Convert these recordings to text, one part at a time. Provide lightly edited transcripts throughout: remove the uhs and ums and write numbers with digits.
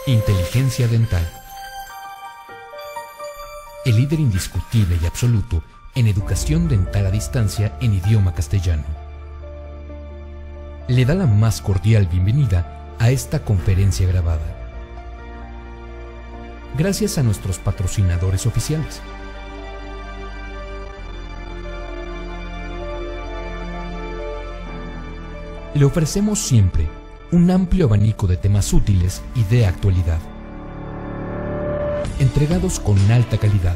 Inteligencia dental. El líder indiscutible y absoluto en educación dental a distancia en idioma castellano. Le da la más cordial bienvenida a esta conferencia grabada. Gracias a nuestros patrocinadores oficiales. Le ofrecemos siempre un amplio abanico de temas útiles y de actualidad, entregados con alta calidad,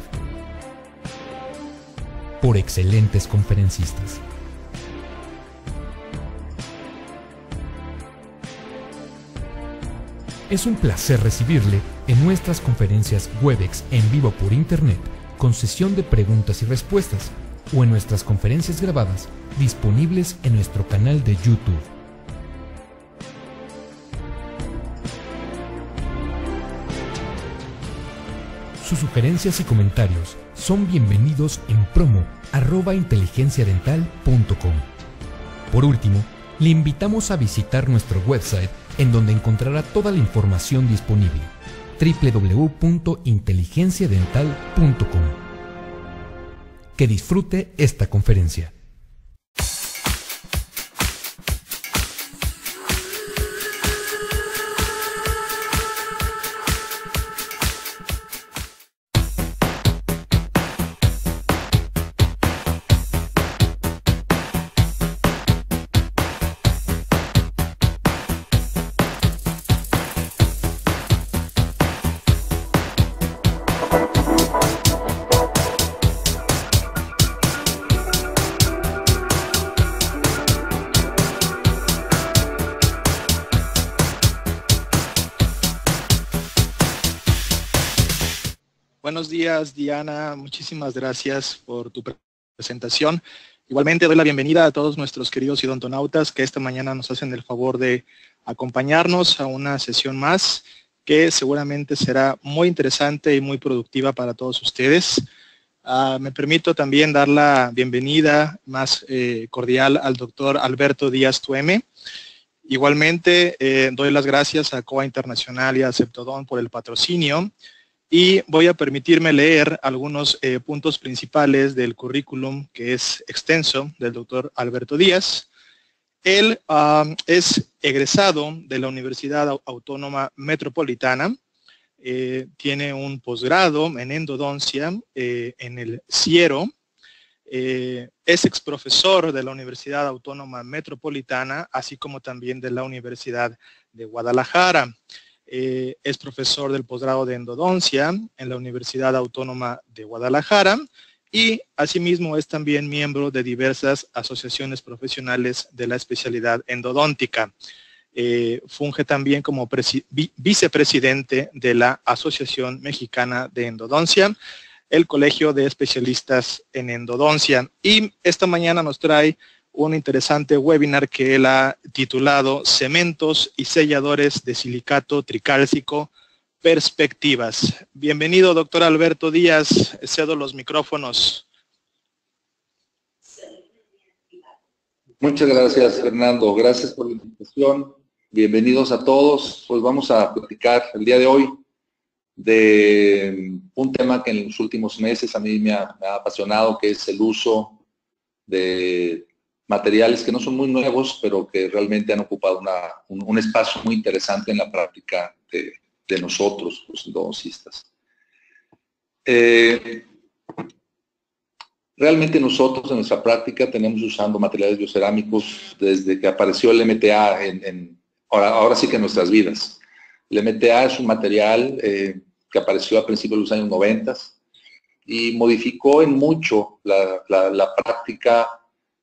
por excelentes conferencistas. Es un placer recibirle en nuestras conferencias Webex en vivo por Internet, con sesión de preguntas y respuestas, o en nuestras conferencias grabadas, disponibles en nuestro canal de YouTube. Sus sugerencias y comentarios son bienvenidos en promo@inteligenciadental.com. Por último, le invitamos a visitar nuestro website, en donde encontrará toda la información disponible: www.inteligenciadental.com. Que disfrute esta conferencia. Buenos días, Diana. Muchísimas gracias por tu presentación. Igualmente doy la bienvenida a todos nuestros queridos odontonautas que esta mañana nos hacen el favor de acompañarnos a una sesión más que seguramente será muy interesante y muy productiva para todos ustedes. Me permito también dar la bienvenida más cordial al doctor Alberto Díaz Tueme. Igualmente doy las gracias a COA Internacional y a Aceptodont por el patrocinio. Y voy a permitirme leer algunos puntos principales del currículum, que es extenso, del doctor Alberto Díaz. Él es egresado de la Universidad Autónoma Metropolitana, tiene un posgrado en endodoncia en el CIERO, es exprofesor de la Universidad Autónoma Metropolitana, así como también de la Universidad de Guadalajara. Es profesor del posgrado de endodoncia en la Universidad Autónoma de Guadalajara y asimismo es también miembro de diversas asociaciones profesionales de la especialidad endodóntica. Funge también como vicepresidente de la Asociación Mexicana de Endodoncia, el Colegio de Especialistas en Endodoncia. Y esta mañana nos trae un interesante webinar que él ha titulado Cementos y selladores de silicato tricálcico, perspectivas. Bienvenido, doctor Alberto Díaz. Cedo los micrófonos. Muchas gracias, Fernando. Gracias por la invitación. Bienvenidos a todos. Pues vamos a platicar el día de hoy de un tema que en los últimos meses a mí me ha apasionado, que es el uso de materiales que no son muy nuevos, pero que realmente han ocupado un espacio muy interesante en la práctica de nosotros, los endodoncistas. Realmente nosotros en nuestra práctica tenemos usando materiales biocerámicos desde que apareció el MTA, ahora sí que en nuestras vidas. El MTA es un material que apareció a principios de los años 90 y modificó en mucho la práctica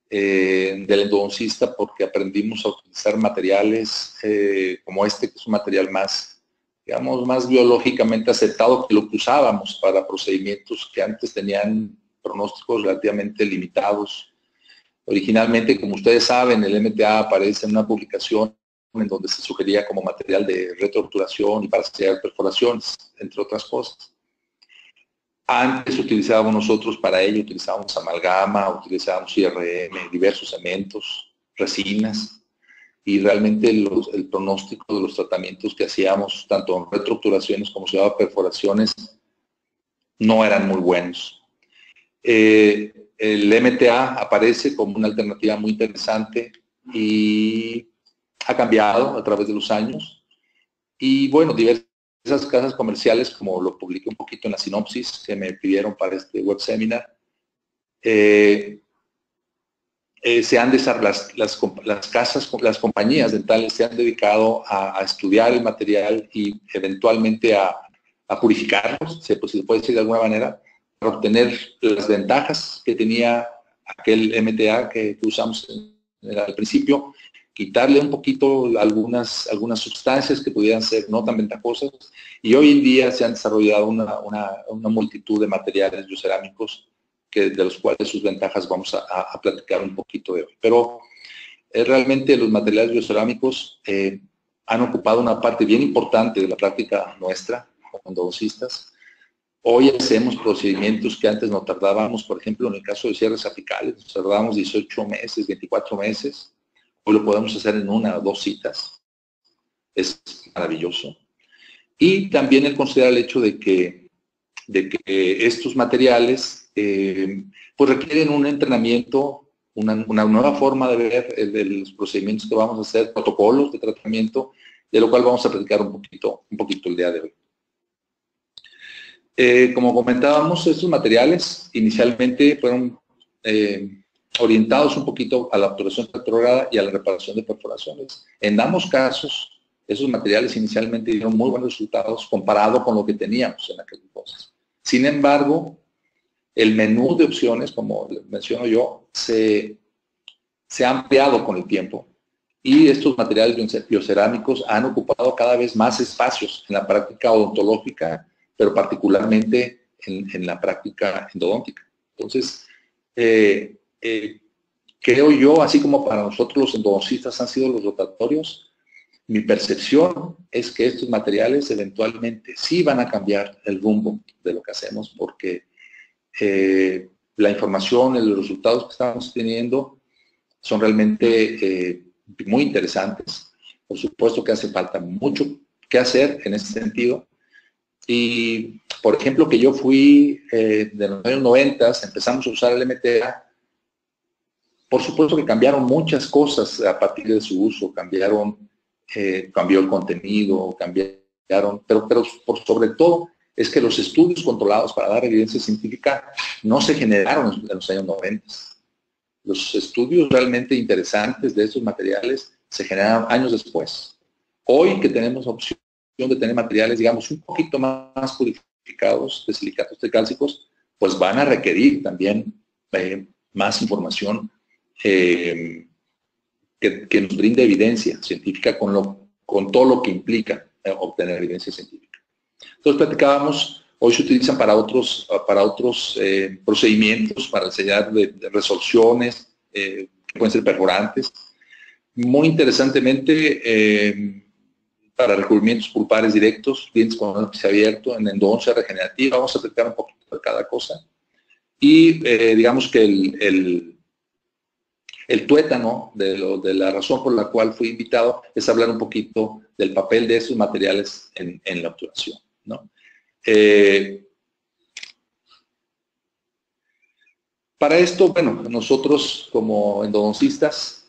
del endodoncista, porque aprendimos a utilizar materiales como este, que es un material más, digamos, más biológicamente aceptado que lo que usábamos para procedimientos que antes tenían pronósticos relativamente limitados. Originalmente, como ustedes saben, el MTA aparece en una publicación en donde se sugería como material de retorturación y para sellar perforaciones, entre otras cosas. Antes utilizábamos nosotros para ello, utilizábamos amalgama, utilizábamos IRM, diversos cementos, resinas. y realmente el pronóstico de los tratamientos que hacíamos, tanto en reestructuraciones como se llama perforaciones, no eran muy buenos. El MTA aparece como una alternativa muy interesante y ha cambiado a través de los años. Y bueno, diversas casas comerciales, como lo publiqué un poquito en la sinopsis que me pidieron para este web seminar, las compañías dentales se han dedicado a estudiar el material y eventualmente a purificarlos, si se puede decir de alguna manera, para obtener las ventajas que tenía aquel MTA que usamos al principio, quitarle un poquito algunas sustancias que pudieran ser no tan ventajosas, y hoy en día se han desarrollado una multitud de materiales biocerámicos de los cuales sus ventajas vamos a platicar un poquito de hoy. Pero realmente los materiales biocerámicos han ocupado una parte bien importante de la práctica nuestra como endodoncistas. Hoy hacemos procedimientos que antes no tardábamos, por ejemplo, en el caso de cierres apicales, nos tardábamos 18 meses, 24 meses. Hoy lo podemos hacer en 1 o 2 citas. Es maravilloso. Y también el considerar el hecho de que estos materiales pues requieren un entrenamiento, una nueva forma de ver de los procedimientos que vamos a hacer, protocolos de tratamiento, de lo cual vamos a platicar un poquito el día de hoy. Como comentábamos, estos materiales inicialmente fueron orientados un poquito a la obturación retrógrada y a la reparación de perforaciones. En ambos casos, esos materiales inicialmente dieron muy buenos resultados comparado con lo que teníamos en aquel entonces. Sin embargo, el menú de opciones, como les menciono yo, se ha ampliado con el tiempo y estos materiales biocerámicos han ocupado cada vez más espacios en la práctica odontológica, pero particularmente en la práctica endodóntica. Entonces, creo yo, así como para nosotros los endodoncistas han sido los rotatorios, mi percepción es que estos materiales eventualmente sí van a cambiar el rumbo de lo que hacemos, porque la información y los resultados que estamos teniendo son realmente muy interesantes. Por supuesto que hace falta mucho que hacer en ese sentido. Y, por ejemplo, que yo fui de los años 90, empezamos a usar el MTA. Por supuesto que cambiaron muchas cosas a partir de su uso. Cambió el contenido, pero por sobre todo es que los estudios controlados para dar evidencia científica no se generaron en los años 90. Los estudios realmente interesantes de estos materiales se generaron años después. Hoy que tenemos opción de tener materiales, digamos, un poquito más purificados de silicatos tricálcicos, pues van a requerir también más información que nos brinde evidencia científica con todo lo que implica obtener evidencia científica. Entonces platicábamos, hoy se utilizan para otros procedimientos, para enseñar de resoluciones, que pueden ser perforantes. Muy interesantemente, para recubrimientos pulpares directos, dientes con ápice abierto, en endodoncia regenerativa, vamos a platicar un poquito de cada cosa. Y digamos que el tuétano de la razón por la cual fui invitado es hablar un poquito del papel de esos materiales en la obturación, ¿no? Para esto, bueno, nosotros como endodoncistas,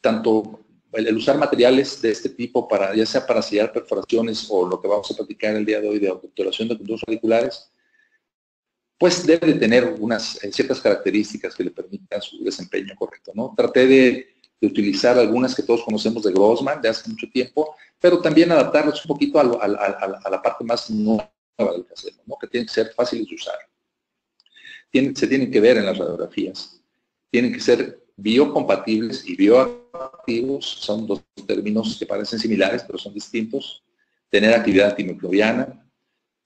tanto el usar materiales de este tipo, ya sea para sellar perforaciones o lo que vamos a platicar el día de hoy de obturación de conductos radiculares, pues debe de tener unas ciertas características que le permitan su desempeño correcto, ¿no? Traté de utilizar algunas que todos conocemos de Grossman de hace mucho tiempo, pero también adaptarlos un poquito a la parte más nueva del que hacemos, ¿no? Que tienen que ser fáciles de usar. Se tienen que ver en las radiografías. Tienen que ser biocompatibles y bioactivos, son dos términos que parecen similares, pero son distintos. Tener actividad antimicrobiana,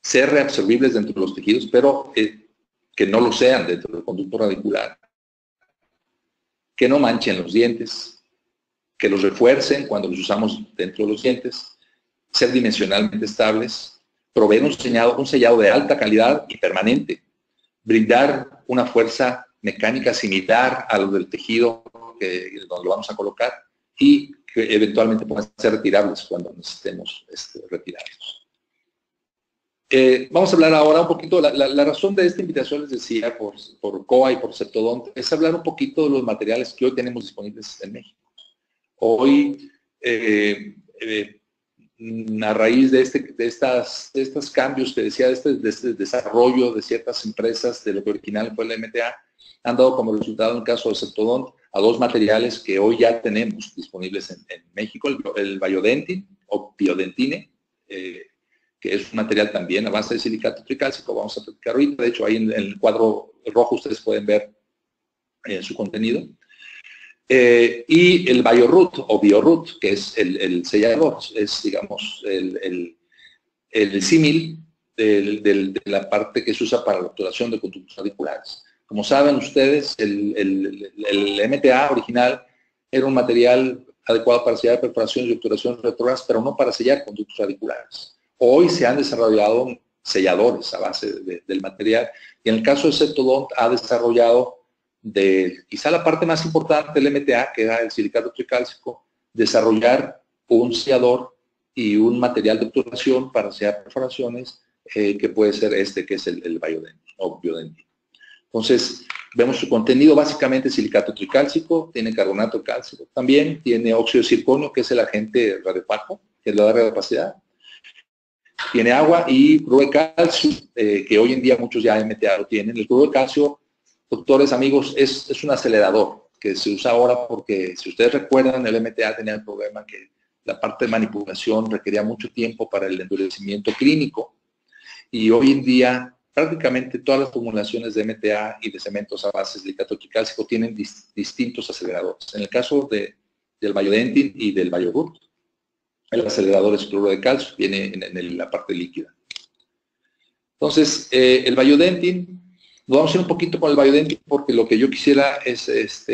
ser reabsorbibles dentro de los tejidos, pero que no lo sean dentro del conducto radicular, que no manchen los dientes, que los refuercen cuando los usamos dentro de los dientes, ser dimensionalmente estables, proveer un sellado de alta calidad y permanente, brindar una fuerza mecánica similar a lo del tejido donde lo vamos a colocar y que eventualmente puedan ser retirables cuando necesitemos retirarlos. Vamos a hablar ahora un poquito, la razón de esta invitación, les decía, por COA y por Septodont, es hablar un poquito de los materiales que hoy tenemos disponibles en México. Hoy, a raíz de estos cambios que decía, de este desarrollo de ciertas empresas, de lo que original fue la MTA, han dado como resultado, en el caso de Septodont, a dos materiales que hoy ya tenemos disponibles en México, el Biodentin o Biodentine, que es un material también a base de silicato tricálcico, vamos a platicar ahorita. De hecho, ahí en el cuadro rojo ustedes pueden ver su contenido. Y el BioRoot o BioRoot, que es el sellador, es, digamos, el símil de la parte que se usa para la obturación de conductos radiculares. Como saben ustedes, el MTA original era un material adecuado para sellar perforaciones y obturaciones retrógradas, pero no para sellar conductos radiculares. Hoy se han desarrollado selladores a base del material, y en el caso de Septodont ha desarrollado quizá la parte más importante del MTA, que era el silicato tricálcico, desarrollar un sellador y un material de obturación para sellar perforaciones, que puede ser que es el Biodentin o Biodentin. Entonces, vemos su contenido, básicamente silicato tricálcico, tiene carbonato cálcico, también tiene óxido de circonio, que es el agente radiopaco, que le da radiopacidad. Tiene agua y cloruro de calcio, que hoy en día muchos ya MTA lo tienen. El cloruro de calcio, doctores, amigos, es un acelerador que se usa ahora porque, si ustedes recuerdan, el MTA tenía el problema que la parte de manipulación requería mucho tiempo para el endurecimiento clínico, y hoy en día prácticamente todas las formulaciones de MTA y de cementos a base de silicato tricálcico tienen distintos aceleradores. En el caso del Biodentin y del BioRoot, el acelerador es cloruro de calcio, viene en la parte líquida. Entonces, el Biodentin, nos vamos a ir un poquito con el Biodentin porque lo que yo quisiera es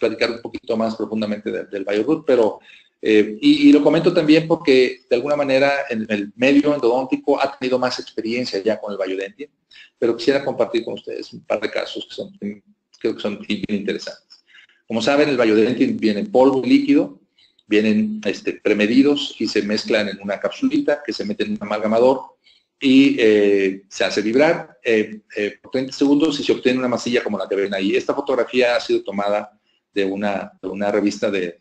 platicar un poquito más profundamente del BioRoot, pero, y lo comento también porque de alguna manera en el medio endodóntico ha tenido más experiencia ya con el Biodentin, pero quisiera compartir con ustedes un par de casos que creo que son bien interesantes. Como saben, el Biodentin viene en polvo y líquido, vienen premedidos y se mezclan en una capsulita que se mete en un amalgamador y se hace vibrar por 30 segundos y se obtiene una masilla como la que ven ahí. Esta fotografía ha sido tomada de una revista del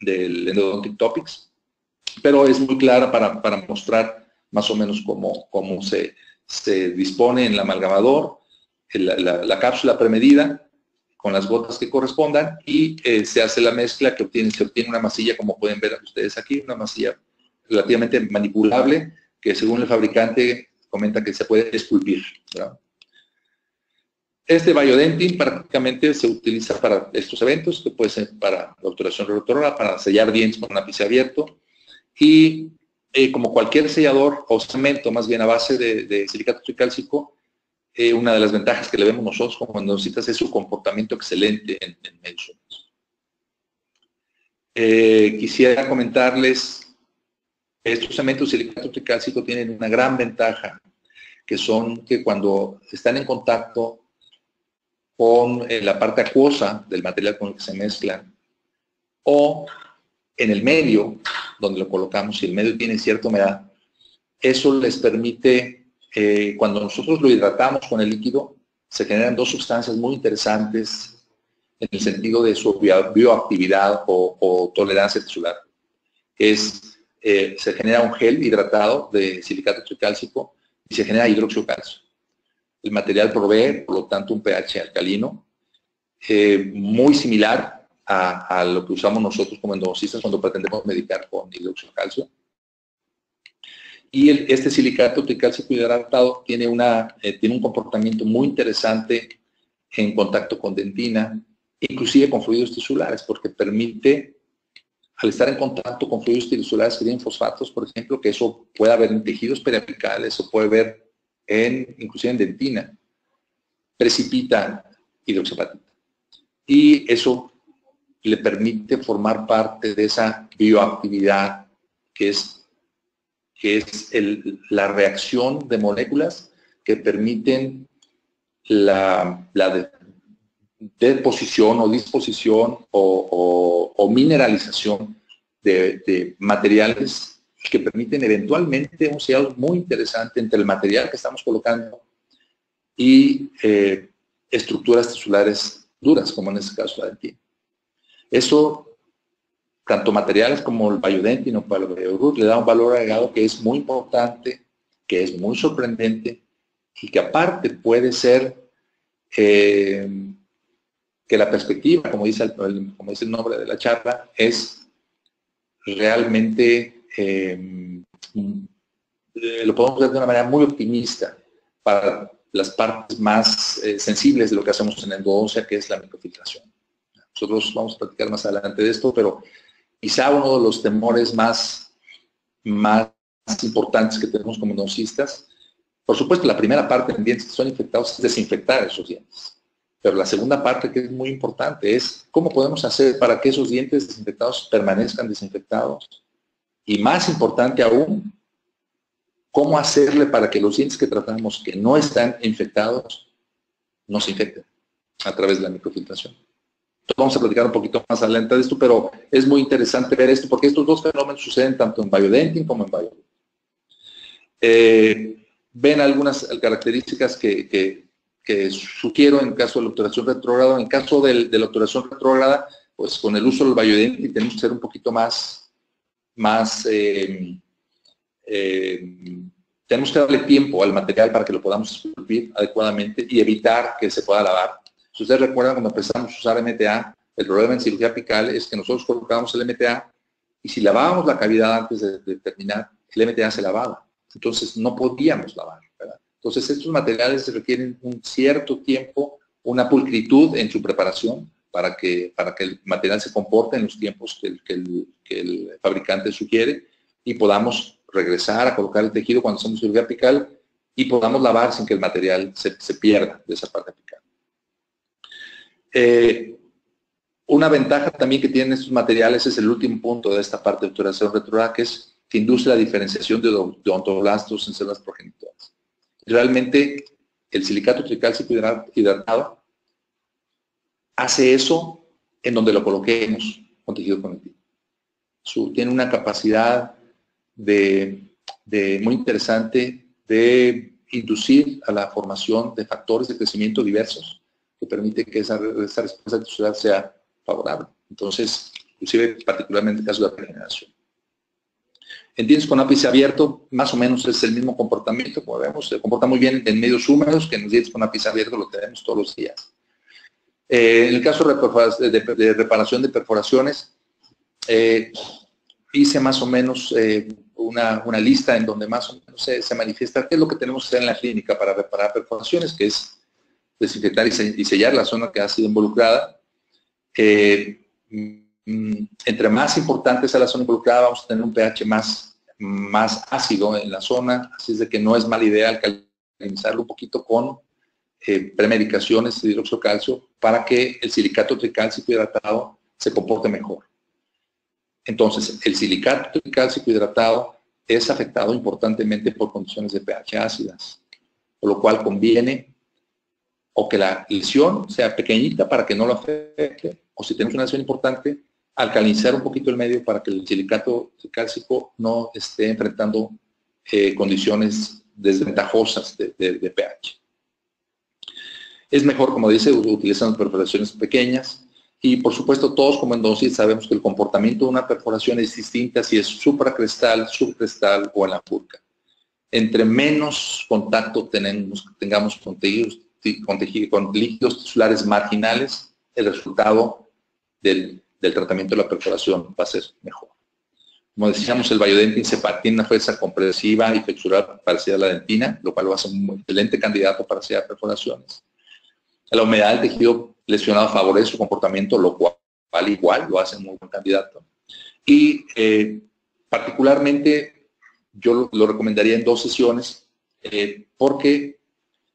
Endodontic Topics, pero es muy clara para mostrar más o menos cómo se dispone en el amalgamador, la cápsula premedida, con las gotas que correspondan, y se hace la mezcla que se obtiene una masilla, como pueden ver ustedes aquí, una masilla relativamente manipulable, que según el fabricante comenta que se puede esculpir, ¿verdad? Este Biodentin prácticamente se utiliza para estos eventos, que puede ser para la obturación retrógrada, para sellar dientes con un ápice abierto, y como cualquier sellador o cemento, más bien a base de silicato tricálcico, una de las ventajas que le vemos nosotros como endodoncistas es su comportamiento excelente en medios húmedos. Quisiera comentarles, estos cementos de silicato tricálcico tienen una gran ventaja, que son que cuando están en contacto con la parte acuosa del material con el que se mezclan, o en el medio donde lo colocamos, si el medio tiene cierta humedad, eso les permite, cuando nosotros lo hidratamos con el líquido, se generan dos sustancias muy interesantes en el sentido de su bioactividad o tolerancia tisular. Se genera un gel hidratado de silicato tricálcico y se genera hidróxido de calcio. El material provee, por lo tanto, un pH alcalino muy similar a lo que usamos nosotros como endodoncistas cuando pretendemos medicar con hidróxido de calcio. Y este silicato tricálcico hidratado tiene un comportamiento muy interesante en contacto con dentina, inclusive con fluidos tisulares, porque permite, al estar en contacto con fluidos tisulares que tienen fosfatos, por ejemplo, que eso puede haber en tejidos periapicales o puede haber inclusive en dentina, precipita hidroxiapatita. Y eso le permite formar parte de esa bioactividad que es la reacción de moléculas que permiten la deposición o disposición o mineralización de materiales que permiten eventualmente un sellado muy interesante entre el material que estamos colocando y estructuras tisulares duras, como en este caso la dentina. Eso, tanto materiales como el Biodentin o el BioRoot, le da un valor agregado que es muy importante, que es muy sorprendente y que aparte puede ser que la perspectiva, como dice el nombre de la charla, es realmente, lo podemos ver de una manera muy optimista para las partes más sensibles de lo que hacemos en endodoncia, que es la microfiltración. Nosotros vamos a platicar más adelante de esto, pero quizá uno de los temores más importantes que tenemos como endodoncistas, por supuesto, la primera parte en dientes que son infectados es desinfectar esos dientes. Pero la segunda parte, que es muy importante, es cómo podemos hacer para que esos dientes desinfectados permanezcan desinfectados. Y más importante aún, cómo hacerle para que los dientes que tratamos que no están infectados no se infecten a través de la microfiltración. Entonces, vamos a platicar un poquito más adelante de esto, pero es muy interesante ver esto, porque estos dos fenómenos suceden tanto en Biodentin como en BioRoot. Ven algunas características que sugiero en caso de la obturación retrógrada. En caso de la obturación retrógrada, pues con el uso del Biodentin tenemos que ser un poquito tenemos que darle tiempo al material para que lo podamos esculpir adecuadamente y evitar que se pueda lavar. Si ustedes recuerdan, cuando empezamos a usar MTA, el problema en cirugía apical es que nosotros colocábamos el MTA y si lavábamos la cavidad antes de terminar, el MTA se lavaba. Entonces no podíamos lavar, ¿verdad? Entonces estos materiales requieren un cierto tiempo, una pulcritud en su preparación para que el material se comporte en los tiempos que el fabricante sugiere y podamos regresar a colocar el tejido cuando hacemos cirugía apical y podamos lavar sin que el material se pierda de esa parte apical. Una ventaja también que tienen estos materiales es el último punto de esta parte de obturación retrógrada, que es que induce la diferenciación de odontoblastos en células progenitoras. Realmente el silicato tricálcico hidratado hace eso en donde lo coloquemos con tejido conectivo. Tiene una capacidad muy interesante de inducir a la formación de factores de crecimiento diversos que permite que esa respuesta tisular sea favorable. Entonces, inclusive particularmente en el caso de la regeneración. En dientes con ápice abierto, más o menos es el mismo comportamiento, como vemos, se comporta muy bien en medios húmedos, que en los dientes con ápice abierto lo tenemos todos los días. En el caso de reparación de perforaciones, hice más o menos una lista en donde más o menos se manifiesta qué es lo que tenemos que hacer en la clínica para reparar perforaciones, que es desinfectar y sellar la zona que ha sido involucrada. Entre más importante sea la zona involucrada, vamos a tener un pH más ácido en la zona, así es de que no es mala idea alcalinizarlo un poquito con premedicaciones de hidróxido de calcio para que el silicato tricálcico hidratado se comporte mejor. Entonces, el silicato tricálcico hidratado es afectado importantemente por condiciones de pH ácidas, por lo cual conviene o que la lesión sea pequeñita para que no lo afecte, o si tenemos una lesión importante, alcalinizar un poquito el medio para que el silicato tricálcico no esté enfrentando condiciones desventajosas de pH. Es mejor, como dice, utilizando perforaciones pequeñas y, por supuesto, todos como endodoncistas sabemos que el comportamiento de una perforación es distinta si es supracrestal, subcrestal o en la pulca. Entre menos contacto tengamos con líquidos tisulares marginales, el resultado del tratamiento de la perforación va a ser mejor. Como decíamos, el Biodentin tiene una fuerza compresiva y flexural parecida a la dentina, lo cual lo hace un excelente candidato para hacer perforaciones. La humedad del tejido lesionado favorece su comportamiento, lo cual igual lo hace un muy buen candidato. Y particularmente yo lo recomendaría en 2 sesiones porque,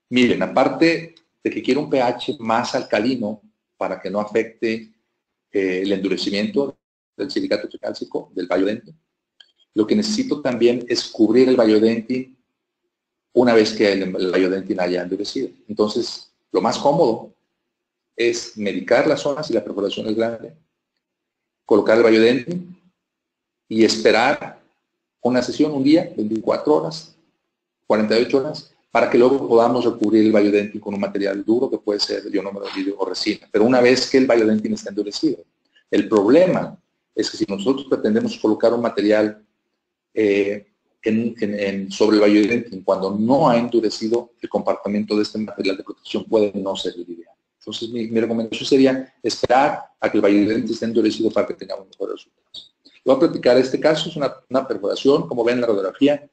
miren, aparte de que quiero un pH más alcalino para que no afecte el endurecimiento del silicato tricálcico, del Biodentin, lo que necesito también es cubrir el Biodentin una vez que el Biodentin haya endurecido. Entonces, lo más cómodo es medicar la zona si la perforación es grande, colocar el Biodentin y esperar una sesión, un día, 24 horas, 48 horas, para que luego podamos recubrir el Biodentin con un material duro que puede ser ionómero de vidrio o resina. Pero una vez que el Biodentin está endurecido. El problema es que si nosotros pretendemos colocar un material sobre el Biodentin cuando no ha endurecido, el comportamiento de este material de protección puede no ser ideal. Entonces mi recomendación sería esperar a que el Biodentin esté endurecido para que tengamos mejores resultados. Voy a platicar este caso, es una perforación, como ven en la radiografía,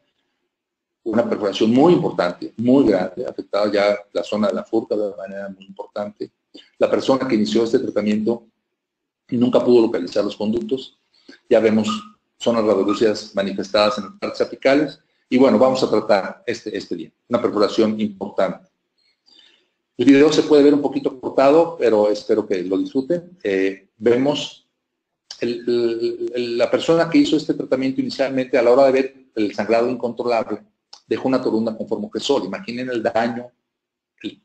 una perforación muy importante, muy grande, afectada ya la zona de la furca de manera muy importante. La persona que inició este tratamiento nunca pudo localizar los conductos. Ya vemos zonas radiolúcidas manifestadas en las partes apicales. Y bueno, vamos a tratar este día. Una perforación importante. El video se puede ver un poquito cortado, pero espero que lo disfruten. Vemos la persona que hizo este tratamiento inicialmente, a la hora de ver el sangrado incontrolable, dejó una torunda con formocresol. Imaginen el daño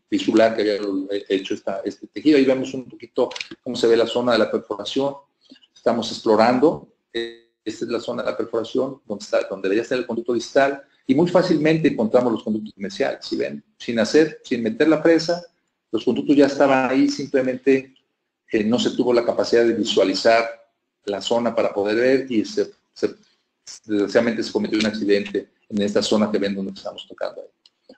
visual que había hecho este tejido. Ahí vemos un poquito cómo se ve la zona de la perforación. Estamos explorando. Esta es la zona de la perforación donde debería estar el conducto distal. Y muy fácilmente encontramos los conductos iniciales. Si ven, sin meter la presa, los conductos ya estaban ahí, simplemente no se tuvo la capacidad de visualizar la zona para poder ver y desgraciadamente se cometió un accidente en esta zona que ven donde estamos tocando ahí.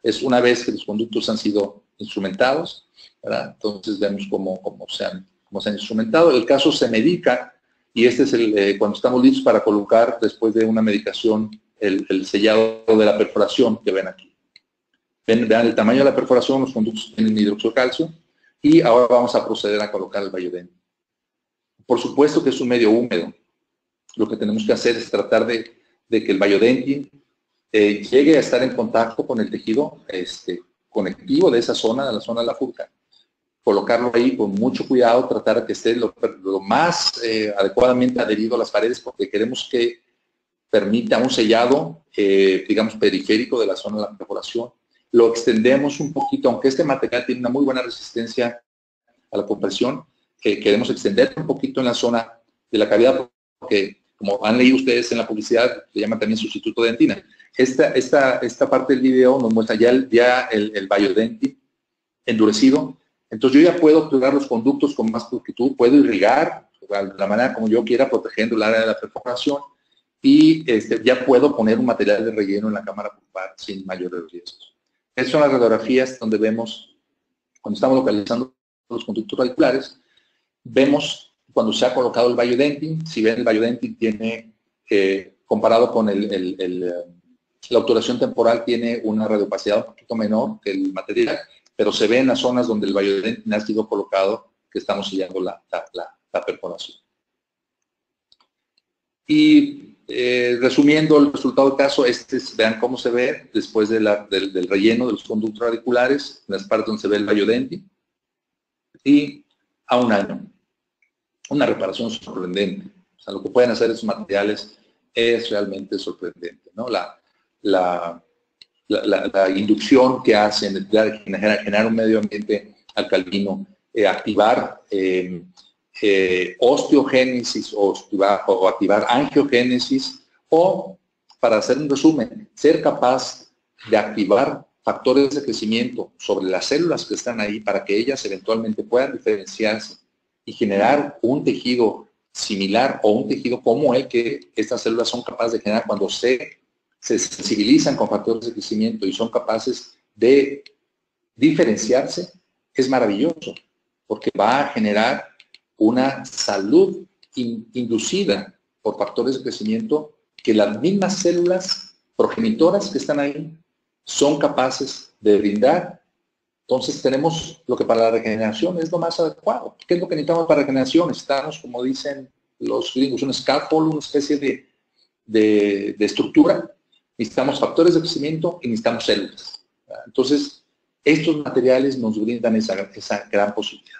Es una vez que los conductos han sido instrumentados, ¿verdad? Entonces vemos cómo se han instrumentado. El caso se medica y este es cuando estamos listos para colocar después de una medicación el sellado de la perforación que ven aquí. Vean el tamaño de la perforación, los conductos tienen hidróxido de calcio y ahora vamos a proceder a colocar el Biodentin. Por supuesto que es un medio húmedo. Lo que tenemos que hacer es tratar de que el Biodentin llegue a estar en contacto con el tejido conectivo de esa zona, de la zona de la furca. Colocarlo ahí con mucho cuidado, tratar de que esté lo más adecuadamente adherido a las paredes, porque queremos que permita un sellado, digamos, periférico de la zona de la perforación. Lo extendemos un poquito, aunque este material tiene una muy buena resistencia a la compresión, queremos extender un poquito en la zona de la cavidad, porque como han leído ustedes en la publicidad, se llama también sustituto de dentina. Esta parte del video nos muestra ya el Biodentin endurecido. Entonces yo ya puedo explorar los conductos con más pulcritud, puedo irrigar de la manera como yo quiera, protegiendo el área de la perforación, y ya puedo poner un material de relleno en la cámara pulpar sin mayores riesgos. Estas son las radiografías donde vemos, cuando estamos localizando los conductos radiculares, vemos cuando se ha colocado el Biodentin. Si ven, el Biodentin tiene, comparado con la obturación temporal, tiene una radiopacidad un poquito menor que el material, pero se ve en las zonas donde el Biodentin ha sido colocado que estamos sellando la perforación. Y resumiendo el resultado del caso, vean cómo se ve después del relleno de los conductos radiculares, en las partes donde se ve el Biodentin, y a un año. Una reparación sorprendente. O sea, lo que pueden hacer esos materiales es realmente sorprendente, ¿no? La inducción que hacen, generar un medio ambiente alcalino, activar osteogénesis o activar angiogénesis, o, para hacer un resumen, ser capaz de activar factores de crecimiento sobre las células que están ahí para que ellas eventualmente puedan diferenciarse y generar un tejido similar o un tejido como el que estas células son capaces de generar cuando se sensibilizan con factores de crecimiento y son capaces de diferenciarse, es maravilloso, porque va a generar una salud inducida por factores de crecimiento que las mismas células progenitoras que están ahí son capaces de brindar. Entonces tenemos lo que para la regeneración es lo más adecuado. ¿Qué es lo que necesitamos para la regeneración? Necesitamos, como dicen los gringos, un scaffold, una especie de estructura. Necesitamos factores de crecimiento y necesitamos células. Entonces, estos materiales nos brindan esa gran posibilidad.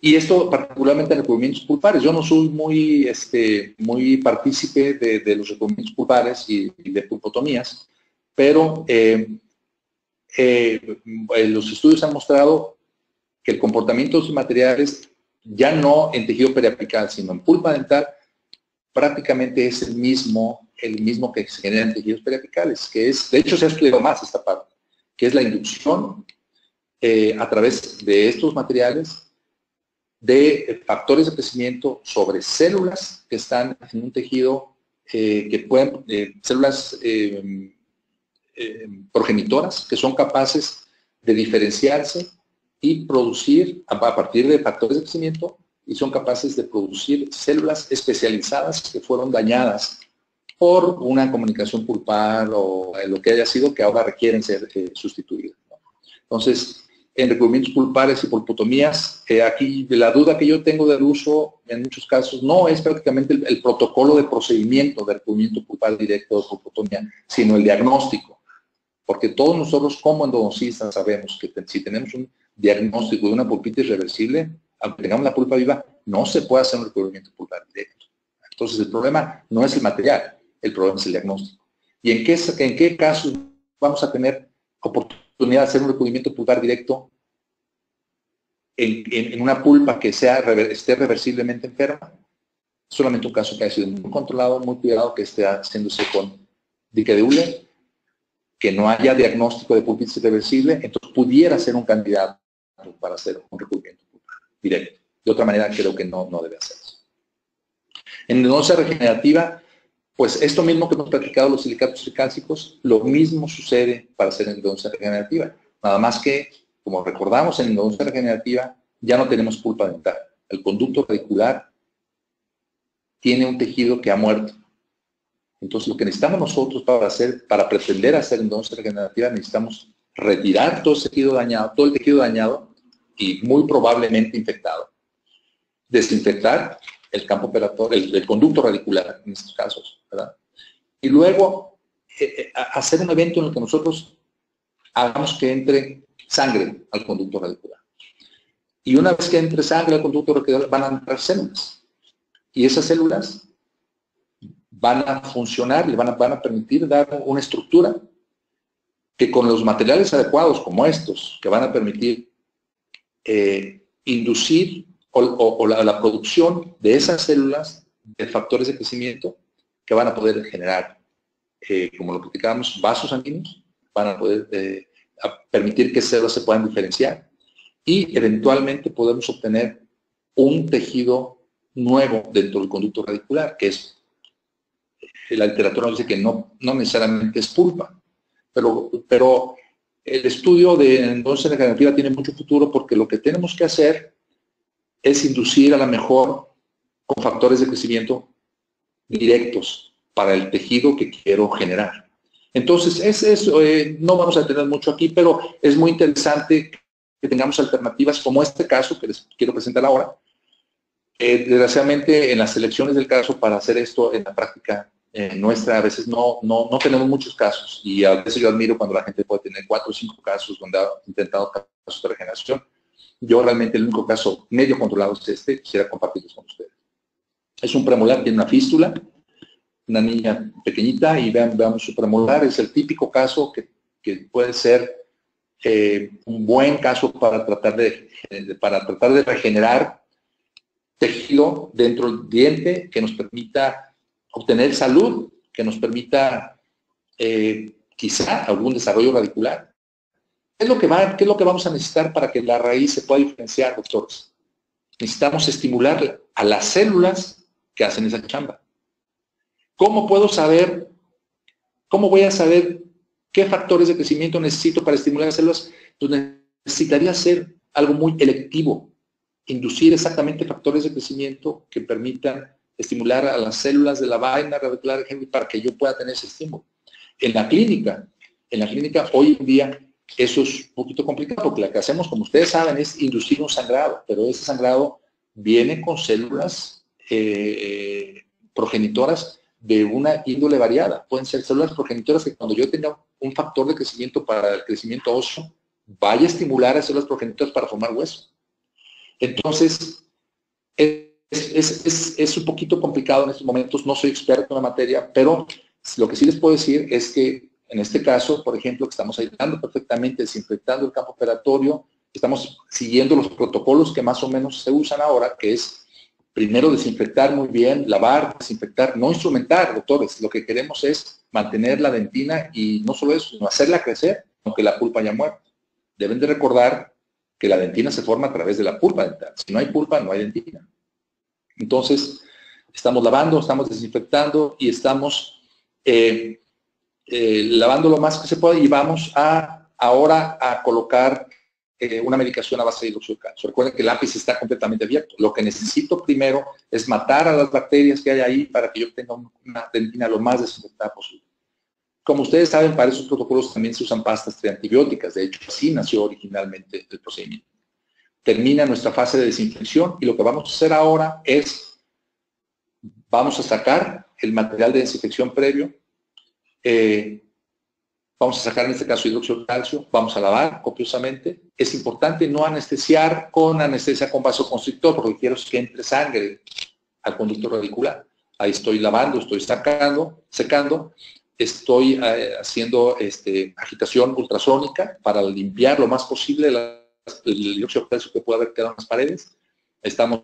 Y esto particularmente en recubrimientos pulpares. Yo no soy muy partícipe de los recubrimientos pulpares y de pulpotomías, pero los estudios han mostrado que el comportamiento de los materiales, ya no en tejido periapical, sino en pulpa dental, prácticamente es el mismo que se genera en tejidos periapicales, que es, de hecho se ha estudiado más esta parte, que es la inducción a través de estos materiales de factores de crecimiento sobre células que están en un tejido que pueden, células progenitoras que son capaces de diferenciarse y producir a partir de factores de crecimiento, y son capaces de producir células especializadas que fueron dañadas por una comunicación pulpar o lo que haya sido, que ahora requieren ser sustituidas, ¿no? Entonces, en recubrimientos pulpares y pulpotomías, aquí la duda que yo tengo del uso, en muchos casos, no es prácticamente el protocolo de procedimiento de recubrimiento pulpar directo o pulpotomía, sino el diagnóstico. Porque todos nosotros como endodoncistas sabemos que si tenemos un diagnóstico de una pulpitis reversible, aunque tengamos la pulpa viva, no se puede hacer un recubrimiento pulpar directo. Entonces el problema no es el material, el problema es el diagnóstico. ¿Y en qué casos vamos a tener oportunidad de hacer un recubrimiento pulpar directo en una pulpa que esté reversiblemente enferma? Solamente un caso que haya sido muy controlado, muy cuidado, que esté haciéndose con dique de hule, que no haya diagnóstico de pulpitis reversible, entonces pudiera ser un candidato para hacer un recubrimiento pulpar directo. De otra manera, creo que no debe hacerse. En endodoncia regenerativa, pues esto mismo que hemos platicado, los silicatos tricálcicos, lo mismo sucede para hacer endodoncia regenerativa. Nada más que, como recordamos, en endodoncia regenerativa ya no tenemos pulpa dental. El conducto radicular tiene un tejido que ha muerto. Entonces, lo que necesitamos nosotros para pretender hacer endodoncia regenerativa, necesitamos retirar todo ese tejido dañado, todo el tejido dañado y muy probablemente infectado. Desinfectar el campo operatorio, el conducto radicular en estos casos, ¿verdad? Y luego hacer un evento en el que nosotros hagamos que entre sangre al conducto radicular. Y una vez que entre sangre al conducto radicular, van a entrar células. Y esas células van a funcionar y van a permitir dar una estructura que con los materiales adecuados como estos, que van a permitir inducir la producción de esas células de factores de crecimiento que van a poder generar, como lo platicábamos, vasos sanguíneos, van a poder permitir que células se puedan diferenciar y eventualmente podemos obtener un tejido nuevo dentro del conducto radicular, que es, la literatura nos dice que no necesariamente es pulpa, pero el estudio de endodoncia regenerativa tiene mucho futuro, porque lo que tenemos que hacer es inducir a la mejor con factores de crecimiento directos para el tejido que quiero generar. Entonces, no vamos a tener mucho aquí, pero es muy interesante que tengamos alternativas como este caso que les quiero presentar ahora. Desgraciadamente, en las selecciones del caso para hacer esto en la práctica nuestra, a veces no tenemos muchos casos, y a veces yo admiro cuando la gente puede tener 4 o 5 casos donde ha intentado casos de regeneración. Yo realmente el único caso medio controlado es este, quisiera compartirlos con ustedes. Es un premolar, tiene una fístula, una niña pequeñita, y veamos su premolar. Es el típico caso que puede ser un buen caso para tratar de regenerar tejido dentro del diente que nos permita obtener salud, que nos permita quizá algún desarrollo radicular. ¿Qué es lo que vamos a necesitar para que la raíz se pueda diferenciar, doctores? Necesitamos estimular a las células que hacen esa chamba. ¿Cómo voy a saber qué factores de crecimiento necesito para estimular las células? Pues necesitaría hacer algo muy electivo, inducir exactamente factores de crecimiento que permitan estimular a las células de la vaina radicular para que yo pueda tener ese estímulo. En la clínica hoy en día, eso es un poquito complicado, porque lo que hacemos, como ustedes saben, es inducir un sangrado, pero ese sangrado viene con células progenitoras de una índole variada. Pueden ser células progenitoras que cuando yo tenga un factor de crecimiento para el crecimiento óseo, vaya a estimular a células progenitoras para formar hueso. Entonces, es un poquito complicado en estos momentos, no soy experto en la materia, pero lo que sí les puedo decir es que en este caso, por ejemplo, que estamos aislando perfectamente, desinfectando el campo operatorio, Estamos siguiendo los protocolos que más o menos se usan ahora, que es primero desinfectar muy bien, lavar, desinfectar, no instrumentar, doctores. Lo que queremos es mantener la dentina y no solo eso, sino hacerla crecer, aunque la pulpa haya muerto. Deben de recordar que la dentina se forma a través de la pulpa dental. Si no hay pulpa, no hay dentina. Entonces, estamos lavando, estamos desinfectando y estamos lavando lo más que se pueda y vamos ahora a colocar una medicación a base de hidróxido de calcio. Recuerden que el lápiz está completamente abierto. Lo que necesito primero es matar a las bacterias que hay ahí para que yo tenga una dentina lo más desinfectada posible. Como ustedes saben, para esos protocolos también se usan pastas antibióticas. De hecho, así nació originalmente el procedimiento. Termina nuestra fase de desinfección y lo que vamos a hacer ahora es, vamos a sacar el material de desinfección previo, vamos a sacar en este caso hidróxido de calcio, vamos a lavar copiosamente. Es importante no anestesiar con anestesia con vasoconstrictor, porque quiero que entre sangre al conducto radicular. Ahí estoy lavando, estoy secando, estoy haciendo agitación ultrasónica para limpiar lo más posible el dióxido de calcio que pueda haber quedado en las paredes. Estamos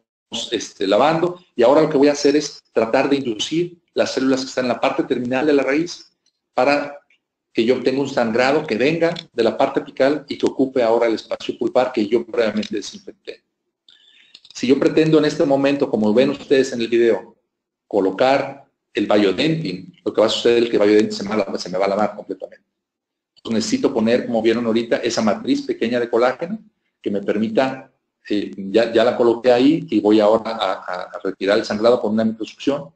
lavando y ahora lo que voy a hacer es tratar de inducir las células que están en la parte terminal de la raíz para que yo obtenga un sangrado que venga de la parte apical y que ocupe ahora el espacio pulpar que yo previamente desinfecté. Si yo pretendo en este momento, como ven ustedes en el video, colocar el Biodentin, lo que va a suceder es que el Biodentin se me va a lavar completamente. Entonces necesito poner, como vieron ahorita, esa matriz pequeña de colágeno que me permita, ya la coloqué ahí y voy ahora a retirar el sangrado con una microsucción.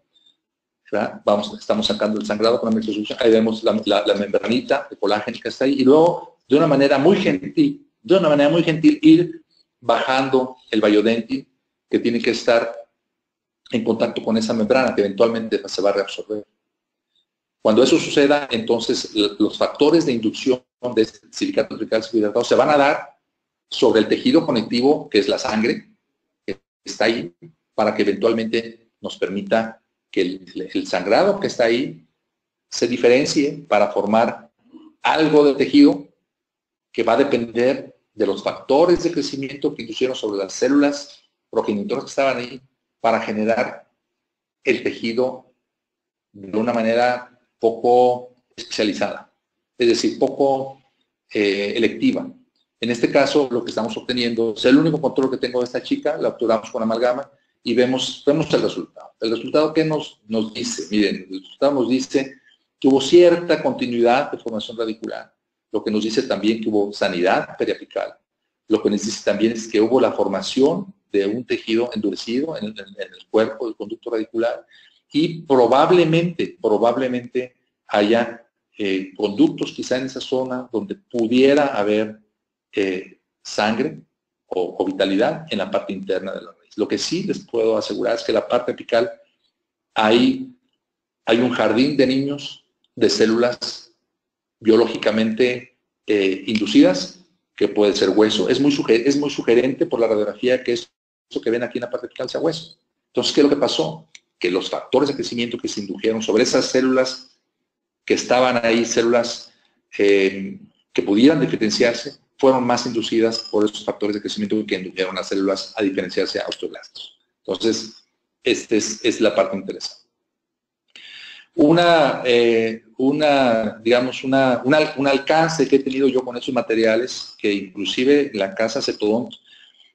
Estamos sacando el sangrado con la microsucción, ahí vemos la membranita de colágeno que está ahí, y luego, de una manera muy gentil, ir bajando el Biodentin, que tiene que estar en contacto con esa membrana, que eventualmente se va a reabsorber. Cuando eso suceda, entonces los factores de inducción de este silicato tricálcico hidratado se van a dar sobre el tejido conectivo, que es la sangre, que está ahí, para que eventualmente nos permita que el sangrado que está ahí se diferencie para formar algo de tejido que va a depender de los factores de crecimiento que inducieron sobre las células progenitoras que estaban ahí para generar el tejido de una manera poco especializada, es decir, poco electiva. En este caso, lo que estamos obteniendo es el único control que tengo de esta chica, la obturamos con amalgama y vemos el resultado. El resultado que nos dice, miren, el resultado nos dice que hubo cierta continuidad de formación radicular, lo que nos dice también que hubo sanidad periapical, lo que nos dice también es que hubo la formación de un tejido endurecido en el cuerpo del conducto radicular y probablemente haya conductos quizá en esa zona donde pudiera haber sangre o vitalidad en la parte interna de la raíz. Lo que sí les puedo asegurar es que la parte apical hay un jardín de niños de células biológicamente inducidas, que puede ser hueso. Es muy sugerente por la radiografía que esto que ven aquí en la parte apical sea hueso. Entonces, ¿qué es lo que pasó? Que los factores de crecimiento que se indujeron sobre esas células que estaban ahí, células que pudieran diferenciarse, fueron más inducidas por esos factores de crecimiento que indujeron a células a diferenciarse a osteoblastos. Entonces, esta es la parte interesante. Un alcance que he tenido yo con estos materiales, que inclusive la casa Cetodont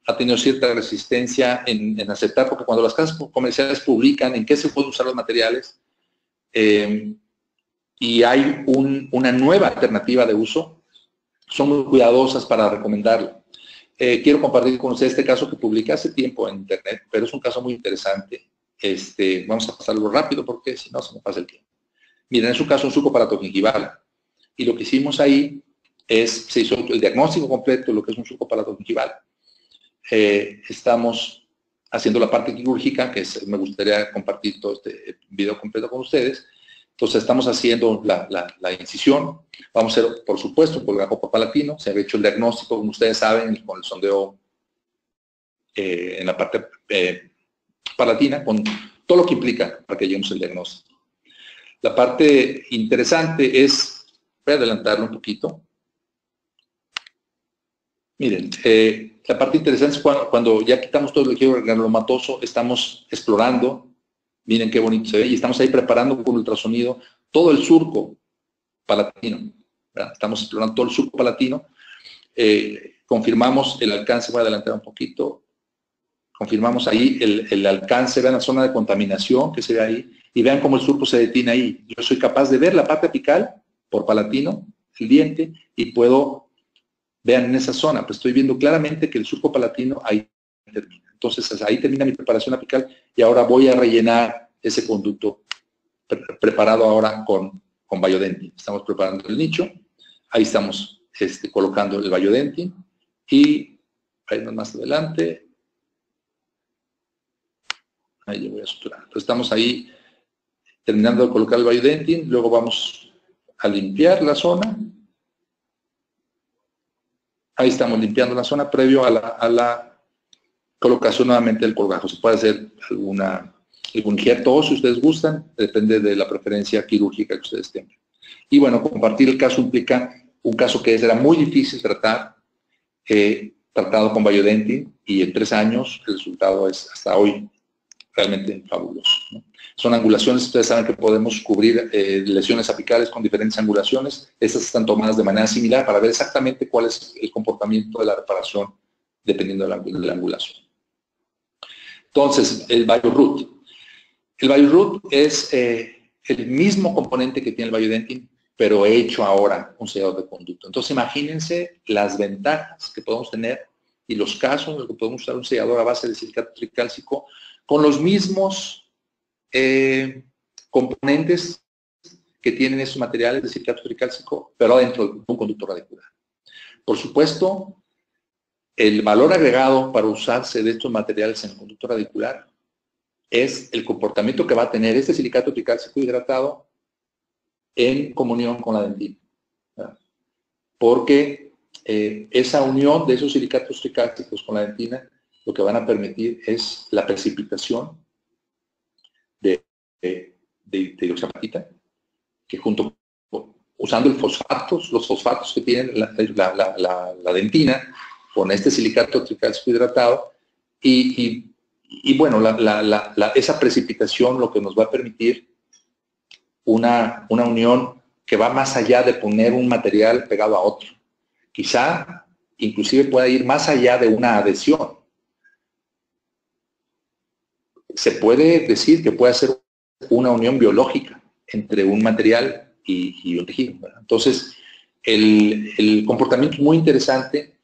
ha tenido cierta resistencia en aceptar, porque cuando las casas comerciales publican en qué se pueden usar los materiales, y hay una nueva alternativa de uso, son muy cuidadosas para recomendarlo. Quiero compartir con ustedes este caso que publiqué hace tiempo en internet, pero es un caso muy interesante. Vamos a pasarlo rápido porque si no se me pasa el tiempo. Miren, es un caso, un surco paratogingival. Y lo que hicimos ahí se hizo el diagnóstico completo de lo que es un surco paratogingival. Estamos haciendo la parte quirúrgica, que me gustaría compartir todo este video completo con ustedes. Entonces estamos haciendo la incisión. Vamos a hacer, por supuesto, un colgajopo palatino. Se había hecho el diagnóstico, como ustedes saben, con el sondeo en la parte palatina, con todo lo que implica para que lleguemos al diagnóstico. La parte interesante es, voy a adelantarlo un poquito. Miren, la parte interesante es cuando ya quitamos todo el tejido granulomatoso, estamos explorando, miren qué bonito se ve, y estamos ahí preparando con ultrasonido todo el surco palatino, ¿verdad? Estamos explorando todo el surco palatino, confirmamos el alcance, voy a adelantar un poquito, confirmamos ahí el alcance, vean la zona de contaminación que se ve ahí, y vean cómo el surco se detiene ahí. Yo soy capaz de ver la parte apical por palatino, el diente, y puedo, vean en esa zona, pues estoy viendo claramente que el surco palatino ahí termina. Entonces ahí termina mi preparación apical y ahora voy a rellenar ese conducto preparado ahora con Biodentin. Estamos preparando el nicho, ahí estamos colocando el Biodentin y ahí más adelante, ahí yo voy a suturar. Entonces estamos ahí terminando de colocar el Biodentin, luego vamos a limpiar la zona. Ahí estamos limpiando la zona previo a la colocación nuevamente del colgajo. Se puede hacer algún injerto óseo si ustedes gustan, depende de la preferencia quirúrgica que ustedes tengan. Y bueno, compartir el caso implica un caso que era muy difícil tratar, tratado con Biodentin, y en 3 años el resultado es hasta hoy realmente fabuloso, ¿no? Son angulaciones, ustedes saben que podemos cubrir lesiones apicales con diferentes angulaciones. Estas están tomadas de manera similar para ver exactamente cuál es el comportamiento de la reparación dependiendo de la angulación. Entonces, el BioRoot. El BioRoot es el mismo componente que tiene el Biodentin, pero hecho ahora un sellador de conducto. Entonces, imagínense las ventajas que podemos tener y los casos en los que podemos usar un sellador a base de silicato tricálcico con los mismos componentes que tienen esos materiales de silicato tricálcico, pero dentro de un conducto radicular. Por supuesto, el valor agregado para usarse de estos materiales en el conducto radicular es el comportamiento que va a tener este silicato tricálcico hidratado en comunión con la dentina, ¿verdad? Porque esa unión de esos silicatos tricálcicos con la dentina lo que van a permitir es la precipitación de hidroxiapatita, que junto usando los fosfatos que tiene la dentina, con este silicato tricálcico hidratado, y bueno, esa precipitación lo que nos va a permitir una unión que va más allá de poner un material pegado a otro. Quizá, inclusive pueda ir más allá de una adhesión. Se puede decir que puede ser una unión biológica entre un material y un tejido, ¿verdad? Entonces, el comportamiento es muy interesante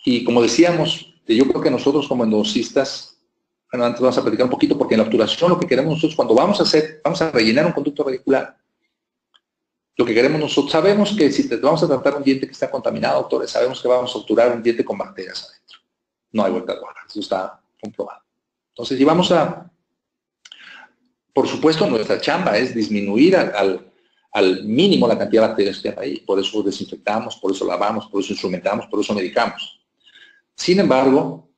y como decíamos, yo creo que nosotros como endodoncistas, bueno, antes vamos a platicar un poquito porque en la obturación lo que queremos nosotros cuando vamos a rellenar un conducto radicular, lo que queremos nosotros, sabemos que si vamos a tratar un diente que está contaminado, doctores, sabemos que vamos a obturar un diente con bacterias adentro. No hay vuelta de hoja, eso está comprobado. Entonces, y vamos por supuesto, nuestra chamba es disminuir al mínimo la cantidad de bacterias que hay ahí. Por eso desinfectamos, por eso lavamos, por eso instrumentamos, por eso medicamos. Sin embargo,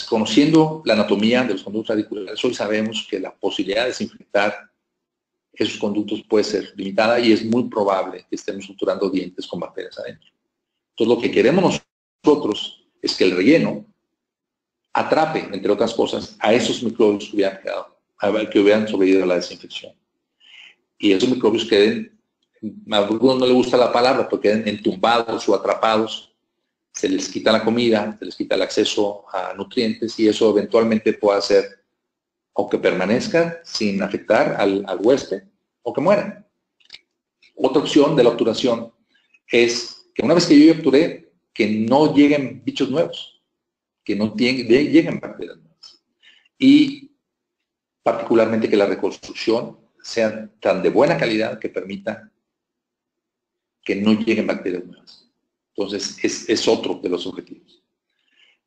conociendo la anatomía de los conductos radiculares, hoy sabemos que la posibilidad de desinfectar esos conductos puede ser limitada y es muy probable que estemos suturando dientes con bacterias adentro. Entonces, lo que queremos nosotros es que el relleno atrape, entre otras cosas, a esos microbios que hubieran sobrevivido a la desinfección. Y esos microbios queden, a algunos no les gusta la palabra, pero queden entumbados o atrapados, se les quita la comida, se les quita el acceso a nutrientes y eso eventualmente puede hacer o que permanezca sin afectar al huésped o que mueran. Otra opción de la obturación es que una vez que yo ya obturé, que no lleguen bichos nuevos, que no lleguen bacterias nuevas. Y particularmente que la reconstrucción sea tan de buena calidad que permita que no lleguen bacterias nuevas. Entonces, es otro de los objetivos.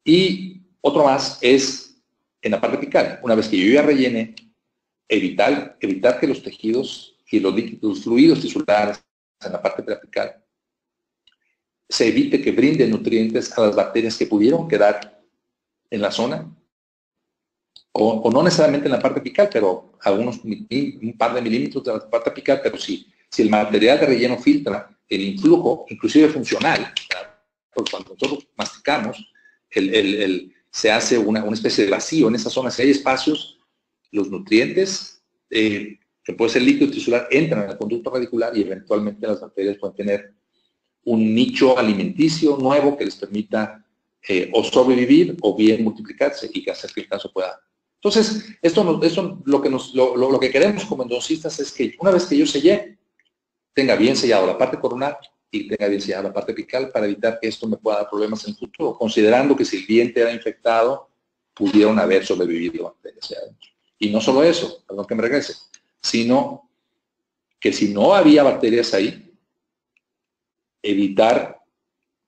Y otro más es en la parte apical. Una vez que yo ya rellene, evitar que los tejidos y los fluidos tisulares en la parte preapical se evite que brinden nutrientes a las bacterias que pudieron quedar en la zona, o no necesariamente en la parte apical, pero un par de milímetros de la parte apical, pero si el material de relleno filtra el influjo, inclusive funcional, porque cuando nosotros masticamos, se hace una especie de vacío en esa zona. Si hay espacios, los nutrientes, que puede ser líquido tisular, entran en el conducto radicular y eventualmente las bacterias pueden tener un nicho alimenticio nuevo que les permita o sobrevivir o bien multiplicarse y que hacer que el caso pueda. Entonces, lo que queremos como endodoncistas es que una vez que yo sellé, tenga bien sellado la parte coronar y tenga bien sellada la parte apical para evitar que esto me pueda dar problemas en el futuro, considerando que si el diente era infectado, pudieron haber sobrevivido bacterias allá adentro. Y no solo eso, perdón que me regrese, sino que si no había bacterias ahí, evitar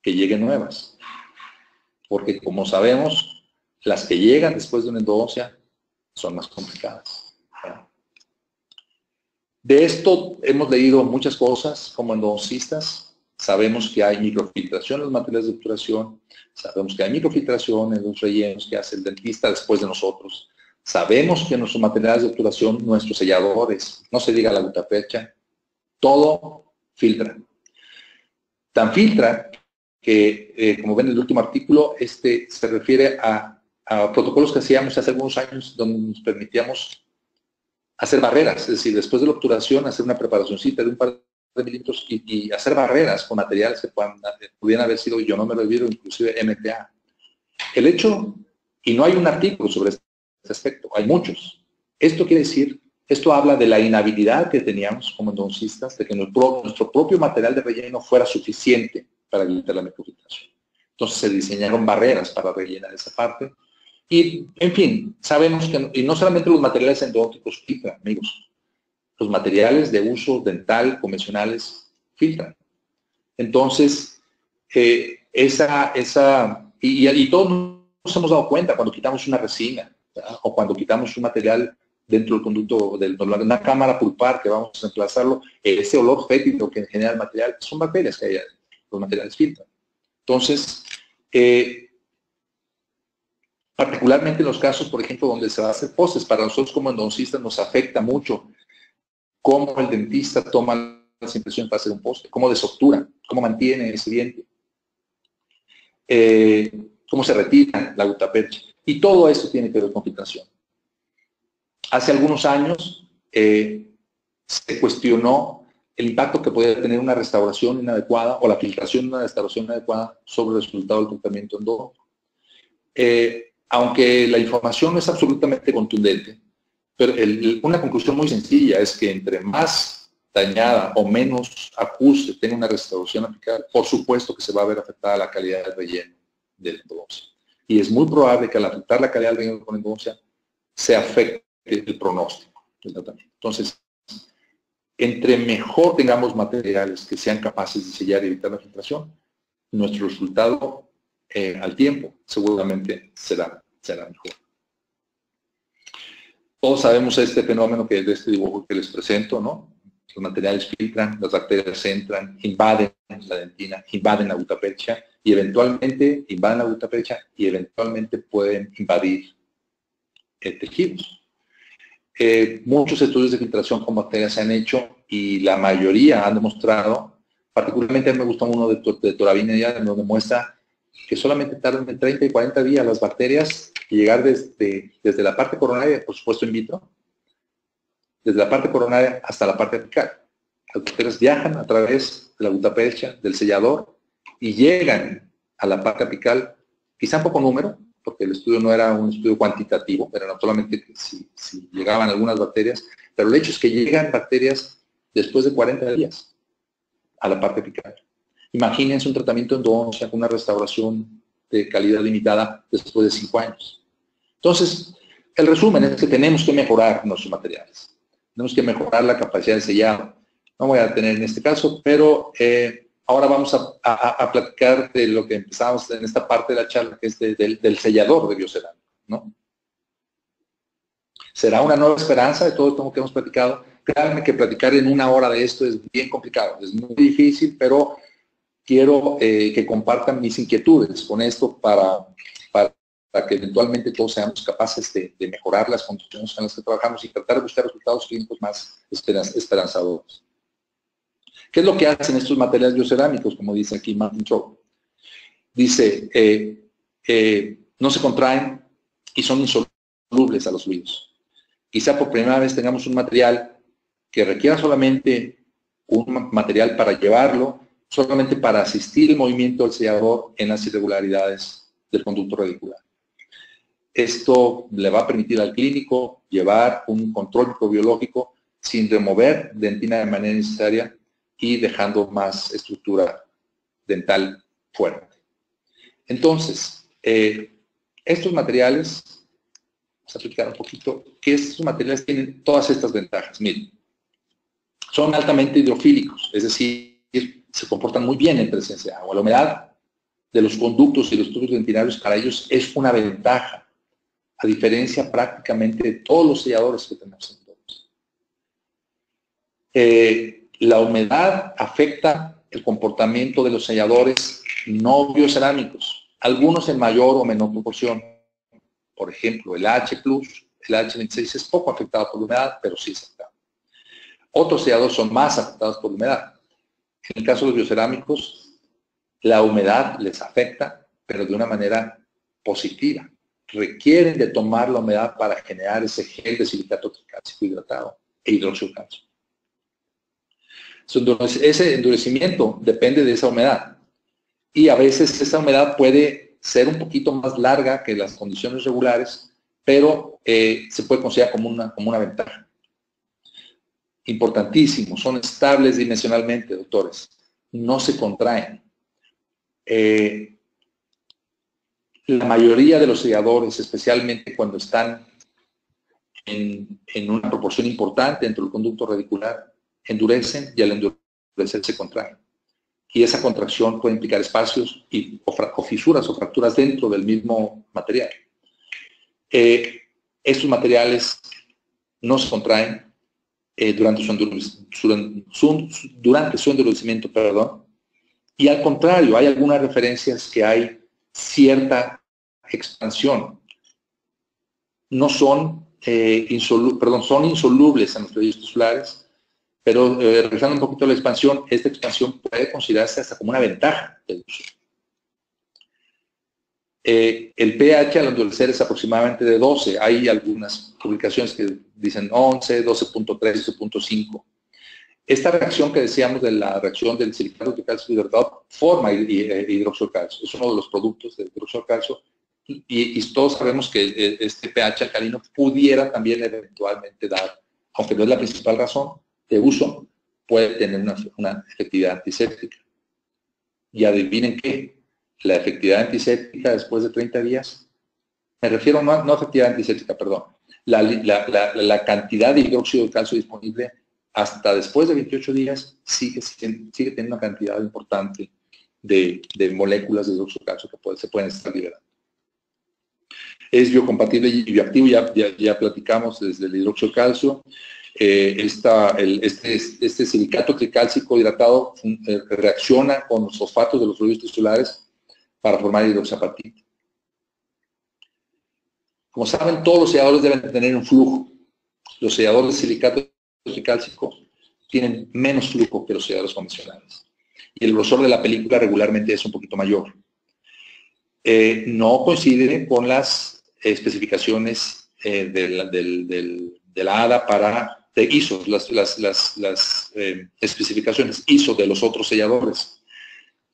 que lleguen nuevas. Porque como sabemos, las que llegan después de una endodoncia son más complicadas. De esto hemos leído muchas cosas como endodoncistas. Sabemos que hay microfiltración en los materiales de obturación, sabemos que hay microfiltración en los rellenos que hace el dentista después de nosotros. Sabemos que en nuestros materiales de obturación, nuestros selladores, no se diga la gutapercha, todo filtra. Tan filtra que, como ven en el último artículo, se refiere a protocolos que hacíamos hace algunos años donde nos permitíamos hacer barreras, es decir, después de la obturación, hacer una preparacióncita de un par de milímetros y hacer barreras con materiales que pudieran haber sido ionomero-vidrio, inclusive MTA. El hecho, y no hay un artículo sobre este aspecto, hay muchos. Esto quiere decir, esto habla de la inhabilidad que teníamos como endodoncistas, de que nuestro propio material de relleno fuera suficiente para evitar la microfiltración. Entonces se diseñaron barreras para rellenar esa parte. Y, en fin, sabemos que, y no solamente los materiales endodónticos filtran, amigos, los materiales de uso dental convencionales filtran. Entonces, y todos nos hemos dado cuenta cuando quitamos una resina, ¿verdad? O cuando quitamos un material dentro del conducto de una cámara pulpar que vamos a reemplazarlo, ese olor fétido que genera el material, son bacterias que hay adentro, los materiales filtran. Entonces, particularmente en los casos, por ejemplo, donde se va a hacer postes, para nosotros como endodoncistas nos afecta mucho cómo el dentista toma las impresiones para hacer un poste, cómo desoctura, cómo mantiene ese diente, cómo se retira la gutapercha. Y todo esto tiene que ver con filtración. Hace algunos años se cuestionó el impacto que podía tener una restauración inadecuada o la filtración de una restauración inadecuada sobre el resultado del tratamiento endodóntico. Aunque la información no es absolutamente contundente, pero una conclusión muy sencilla es que entre más dañada o menos ajuste tenga una restauración apical, por supuesto que se va a ver afectada la calidad del relleno de la endodoncia. Y es muy probable que al afectar la calidad del relleno con endodoncia se afecte el pronóstico del tratamiento. Entonces, entre mejor tengamos materiales que sean capaces de sellar y evitar la filtración, nuestro resultado al tiempo seguramente será mejor. Todos sabemos este fenómeno que es de este dibujo que les presento, ¿no? Los materiales filtran, las bacterias entran, invaden la dentina, invaden la gutapercha y eventualmente invaden la gutapercha y eventualmente pueden invadir tejidos. Muchos estudios de filtración con bacterias se han hecho y la mayoría han demostrado, particularmente a mí me gusta uno de Toravina, donde muestra que solamente tardan entre 30 y 40 días las bacterias llegar desde la parte coronaria, por supuesto in vitro, desde la parte coronaria hasta la parte apical. Las bacterias viajan a través de la gutapercha, del sellador, y llegan a la parte apical, quizá en poco número, porque el estudio no era un estudio cuantitativo, pero no solamente si llegaban algunas bacterias, pero el hecho es que llegan bacterias después de 40 días a la parte apical. Imagínense un tratamiento endodoncia con una restauración de calidad limitada después de 5 años. Entonces, el resumen es que tenemos que mejorar nuestros materiales. Tenemos que mejorar la capacidad de sellado. No voy a tener en este caso, pero ahora vamos a platicar de lo que empezamos en esta parte de la charla, que es del sellador de biocerámica, ¿no? ¿Será una nueva esperanza de todo esto que hemos platicado? Créanme que platicar en 1 hora de esto es bien complicado, es muy difícil, pero quiero que compartan mis inquietudes con esto para que eventualmente todos seamos capaces de mejorar las condiciones en las que trabajamos y tratar de buscar resultados clínicos más esperanzadores. ¿Qué es lo que hacen estos materiales biocerámicos, como dice aquí Martin Trout? dice, no se contraen y son insolubles a los fluidos. Quizá por primera vez tengamos un material que requiera solamente un material para llevarlo, solamente para asistir el movimiento del sellador en las irregularidades del conducto radicular. Esto le va a permitir al clínico llevar un control microbiológico sin remover dentina de manera necesaria y dejando más estructura dental fuerte. Entonces, estos materiales, vamos a explicar un poquito, que estos materiales tienen todas estas ventajas. Miren, son altamente hidrofílicos, es decir, se comportan muy bien en presencia de agua. La humedad de los conductos y los tubos dentinarios para ellos es una ventaja, a diferencia prácticamente de todos los selladores que tenemos en todos. La humedad afecta el comportamiento de los selladores no biocerámicos, algunos en mayor o menor proporción. Por ejemplo, el H+, el H26 es poco afectado por la humedad, pero sí es afectado. Otros selladores son más afectados por la humedad. En el caso de los biocerámicos, la humedad les afecta, pero de una manera positiva. Requieren de tomar la humedad para generar ese gel de silicato tricálcico hidratado e hidróxido de calcio. Ese endurecimiento depende de esa humedad. Y a veces esa humedad puede ser un poquito más larga que las condiciones regulares, pero se puede considerar como una ventaja. Importantísimo, son estables dimensionalmente, doctores. No se contraen. La mayoría de los selladores, especialmente cuando están en una proporción importante dentro del conducto radicular, endurecen y al endurecer se contraen. Y esa contracción puede implicar espacios o fisuras o fracturas dentro del mismo material. Estos materiales no se contraen durante su endurecimiento, perdón, y al contrario, hay algunas referencias que hay cierta expansión. No son, son insolubles en los fluidos tisulares, pero regresando un poquito a la expansión, esta expansión puede considerarse hasta como una ventaja del uso. El pH al endurecer es aproximadamente de 12. Hay algunas publicaciones que dicen 11, 12.3, 12.5. Esta reacción que decíamos de la reacción del silicato de calcio hidratado forma hidróxido de calcio. Es uno de los productos del hidróxido de calcio y todos sabemos que este pH alcalino pudiera también eventualmente dar, aunque no es la principal razón de uso, puede tener una efectividad antiséptica. Y adivinen qué, la efectividad antiséptica después de 30 días, me refiero no efectividad antiséptica, perdón, la cantidad de hidróxido de calcio disponible hasta después de 28 días sigue teniendo una cantidad importante de moléculas de hidróxido de calcio que se pueden estar liberando. Es biocompatible y bioactivo, ya platicamos desde el hidróxido de calcio. Este silicato tricálcico hidratado reacciona con los fosfatos de los fluidos tisulares para formar hidroxiapatita. Como saben, todos los selladores deben tener un flujo. Los selladores de silicato tricálcico tienen menos flujo que los selladores convencionales. Y el grosor de la película regularmente es un poquito mayor. No coincide con las especificaciones de la ADA de ISO, las especificaciones ISO de los otros selladores.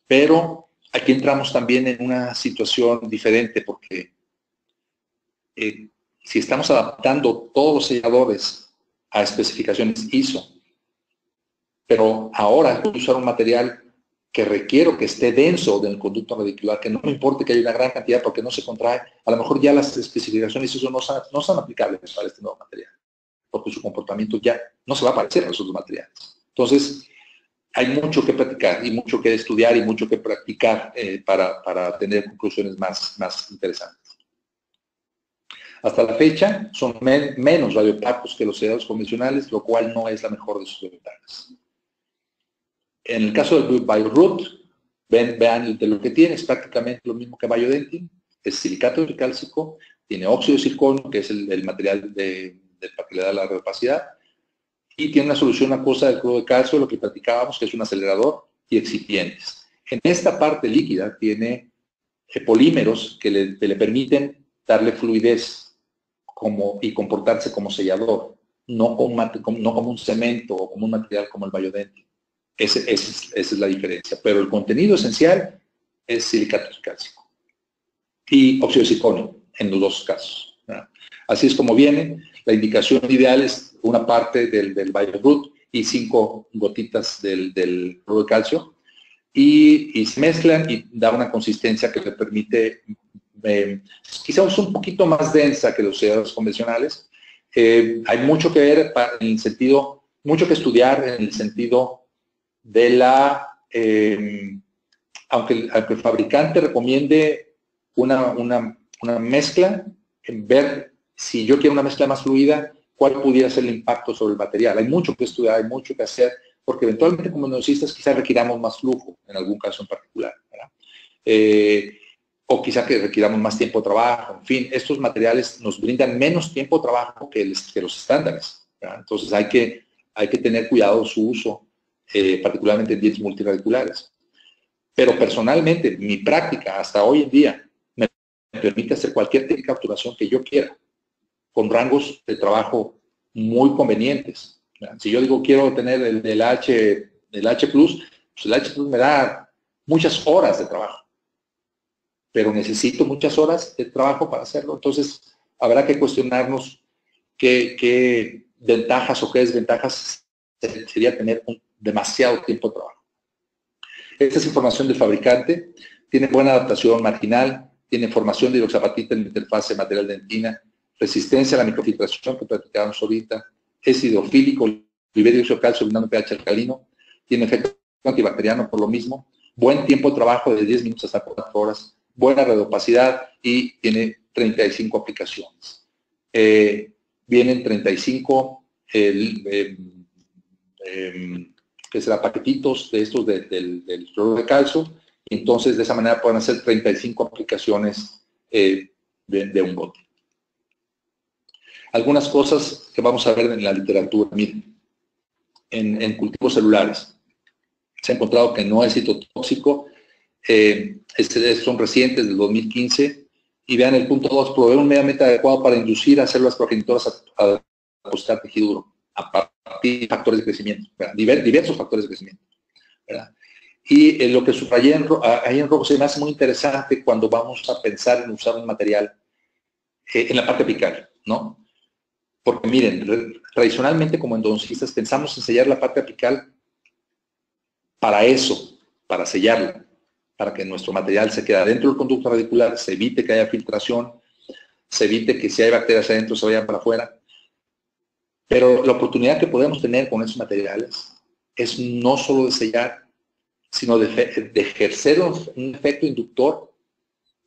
Pero aquí entramos también en una situación diferente porque si estamos adaptando todos los selladores a especificaciones ISO, pero ahora voy a usar un material que requiero que esté denso del conducto radicular, que no me importe que haya una gran cantidad porque no se contrae, a lo mejor ya las especificaciones ISO no son aplicables para este nuevo material, porque su comportamiento ya no se va a parecer a los otros materiales. Entonces, hay mucho que practicar y mucho que estudiar y mucho que practicar para tener conclusiones más interesantes. Hasta la fecha son menos radioopacos que los selladores convencionales, lo cual no es la mejor de sus ventajas. En el caso del BioRoot, vean de lo que tiene, es prácticamente lo mismo que BioDentin, es silicato tricálcico, tiene óxido de circonio, que es el material para que le da la radiopacidad, y tiene una solución acuosa del cloruro de calcio, lo que platicábamos, que es un acelerador, y excipientes. En esta parte líquida tiene polímeros que le permiten darle fluidez y comportarse como sellador, no como un cemento o como un material como el Biodent. Esa es la diferencia. Pero el contenido esencial es silicato cálcico y óxido de circonio en los dos casos, ¿verdad? Así es como viene. La indicación ideal es una parte del Bioroot y 5 gotitas del cloruro de calcio, y se mezclan y da una consistencia que le permite, quizás un poquito más densa que los selladores convencionales. Hay mucho que ver en el sentido, mucho que estudiar en el sentido de aunque el fabricante recomiende una mezcla, ver si yo quiero una mezcla más fluida, cuál pudiera ser el impacto sobre el material. Hay mucho que estudiar, hay mucho que hacer, porque eventualmente como negocistas quizás requiramos más flujo, en algún caso en particular, ¿verdad? O quizá que requiramos más tiempo de trabajo. En fin, estos materiales nos brindan menos tiempo de trabajo que los estándares, ¿verdad? Entonces hay que tener cuidado de su uso, particularmente en dientes multiradiculares. Pero personalmente, mi práctica hasta hoy en día me permite hacer cualquier técnica de obturación que yo quiera, con rangos de trabajo muy convenientes. Si yo digo quiero tener el H+, pues el H+ me da muchas horas de trabajo, pero necesito muchas horas de trabajo para hacerlo. Entonces habrá que cuestionarnos qué ventajas o qué desventajas sería tener demasiado tiempo de trabajo. Esta es información del fabricante, tiene buena adaptación marginal, tiene formación de hidroxapatita en la interfase material-dentina, resistencia a la microfiltración que platicábamos ahorita, es hidrofílico, libera dióxido de calcio brindando pH alcalino, tiene efecto antibacteriano por lo mismo, buen tiempo de trabajo de 10 minutos hasta 4 horas, buena redopacidad y tiene 35 aplicaciones. Vienen 35 que será paquetitos de estos del cloruro de calcio, y entonces de esa manera pueden hacer 35 aplicaciones de un bote. Algunas cosas que vamos a ver en la literatura. Miren, en cultivos celulares se ha encontrado que no es citotóxico, son recientes del 2015, y vean el punto 2, proveer un medio ambiente adecuado para inducir a células progenitoras a depositar tejido duro, a partir de factores de crecimiento, diversos factores de crecimiento, ¿verdad? Y lo que subrayé ahí en rojo se me hace muy interesante cuando vamos a pensar en usar un material en la parte apical, ¿no? Porque miren, tradicionalmente como endodoncistas pensamos en sellar la parte apical para eso, para sellarla, para que nuestro material se quede dentro del conducto radicular, se evite que haya filtración, se evite que si hay bacterias adentro se vayan para afuera. Pero la oportunidad que podemos tener con esos materiales es no solo de sellar, sino de ejercer un efecto inductor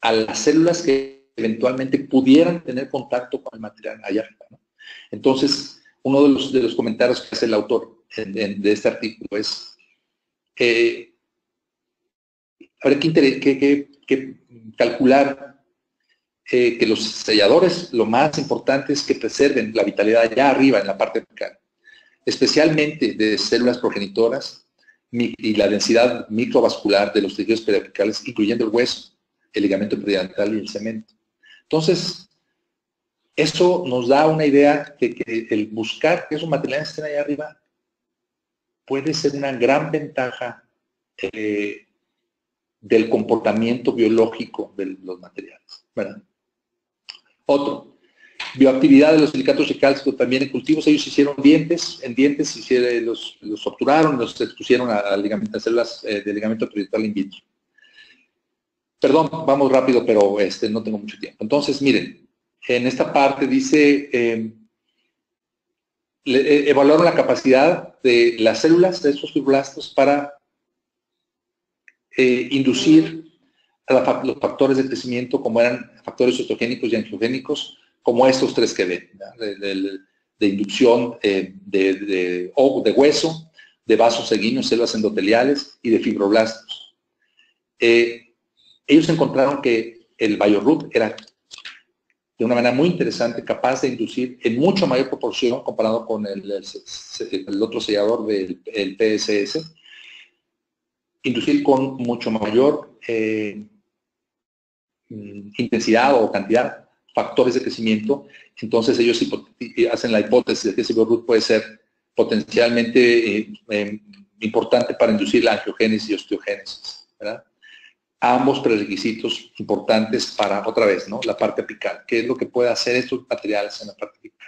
a las células que eventualmente pudieran tener contacto con el material allá arriba, ¿no? Entonces, uno de los comentarios que hace el autor de este artículo es habrá que calcular que los selladores, lo más importante es que preserven la vitalidad allá arriba en la parte apical, especialmente de células progenitoras y la densidad microvascular de los tejidos periapicales, incluyendo el hueso, el ligamento periodontal y el cemento. Entonces, eso nos da una idea de que el buscar que esos materiales estén allá arriba puede ser una gran ventaja del comportamiento biológico de los materiales, ¿verdad? Otro, bioactividad de los silicatos de calcio también en cultivos. Ellos hicieron dientes, los obturaron, los expusieron a células de ligamento periodontal in vitro. Perdón, vamos rápido, pero no tengo mucho tiempo. Entonces, miren, en esta parte dice, evaluaron la capacidad de las células de estos fibroblastos para inducir los factores de crecimiento, como eran factores osteogénicos y angiogénicos, como estos tres que ven, de inducción de hueso, de vasos sanguíneos, células endoteliales y de fibroblastos. Ellos encontraron que el Bioroot era de una manera muy interesante, capaz de inducir en mucho mayor proporción comparado con el otro sellador del PSS, inducir con mucho mayor intensidad o cantidad, factores de crecimiento. Entonces ellos hacen la hipótesis de que ese BioRoot puede ser potencialmente importante para inducir la angiogénesis y osteogénesis, ¿verdad? Ambos prerequisitos importantes para, otra vez, ¿no?, la parte apical. ¿Qué es lo que puede hacer estos materiales en la parte apical?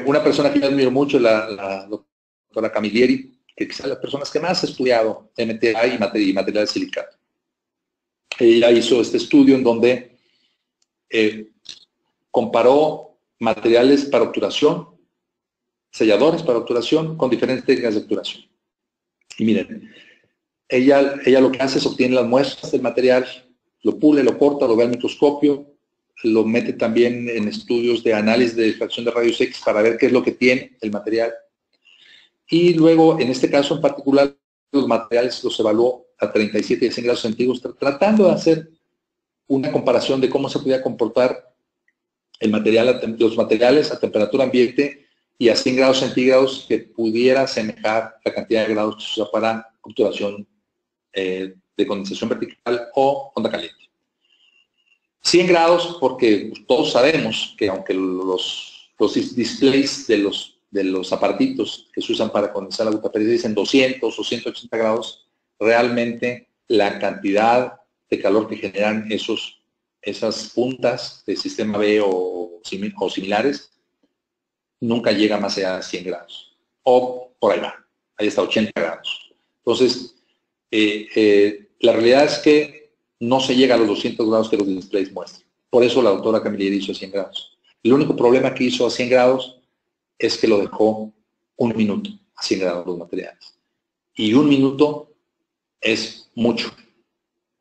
Una persona que yo admiro mucho, la doctora Camilleri, que quizás las personas que más ha estudiado MTA y material de silicato. Ella hizo este estudio en donde comparó materiales para obturación, selladores para obturación, con diferentes técnicas de obturación. Y miren, ella lo que hace es obtiene las muestras del material, lo pule, lo corta, lo ve al microscopio, lo mete también en estudios de análisis de difracción de rayos X para ver qué es lo que tiene el material. Y luego, en este caso en particular, los materiales los evaluó a 37 y 100 grados centígrados, tratando de hacer una comparación de cómo se podía comportar el material, los materiales a temperatura ambiente y a 100 grados centígrados, que pudiera asemejar la cantidad de grados que se usa para obturación de condensación vertical o onda caliente. 100 grados porque todos sabemos que aunque los displays de los aparatitos que se usan para condensar la gota perdiz dicen 200 o 180 grados, realmente la cantidad de calor que generan esas puntas del sistema B o similares nunca llega más allá de 100 grados. O por ahí va, ahí está 80 grados. Entonces, la realidad es que no se llega a los 200 grados que los displays muestran. Por eso la doctora Camilleri hizo 100 grados. El único problema que hizo a 100 grados es que lo dejó 1 minuto a 100 grados los materiales. Y 1 minuto es mucho,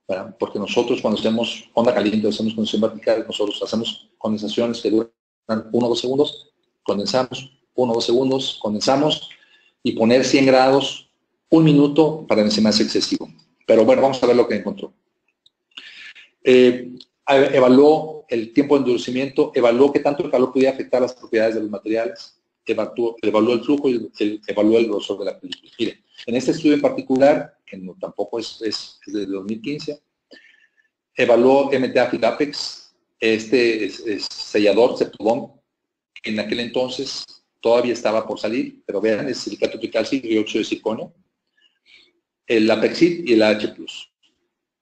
¿verdad? Porque nosotros cuando hacemos onda caliente, hacemos condensación vertical, nosotros hacemos condensaciones que duran 1 o 2 segundos, condensamos, 1 o 2 segundos, condensamos, y poner 100 grados 1 minuto para mí se me hace excesivo. Pero bueno, vamos a ver lo que encontró. Evaluó el tiempo de endurecimiento, evaluó qué tanto el calor podía afectar las propiedades de los materiales, evaluó el flujo y evaluó el grosor de la película. Miren, en este estudio en particular, que no, tampoco es de 2015, evaluó MTA Filapex, este sellador Ceptodon, que en aquel entonces todavía estaba por salir, pero vean, es silicato tricálcico y óxido de circonio, el Apexit y el H+.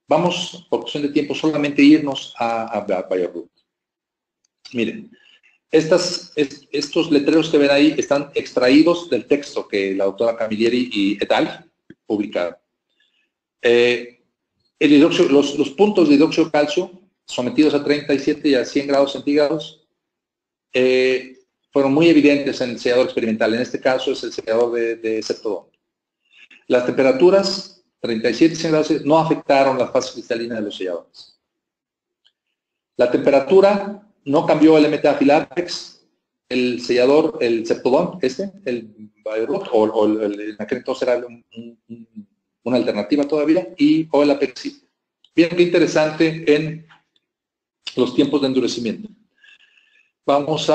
Vamos, por cuestión de tiempo, solamente irnos a BioRoot. Miren, estos letreros que ven ahí están extraídos del texto que la doctora Camilleri y et al. Publicaron. Los puntos de hidróxido de calcio sometidos a 37 y a 100 grados centígrados fueron muy evidentes en el sellador experimental. En este caso es el sellador de Ceptodon. Las temperaturas 37 y 100 grados no afectaron la fase cristalina de los selladores. La temperatura no cambió el MTA Filapex, el sellador, el Ceptodon, el BioRoot, en aquel entonces era una alternativa todavía, o el Apexit. Bien, qué interesante en los tiempos de endurecimiento. Vamos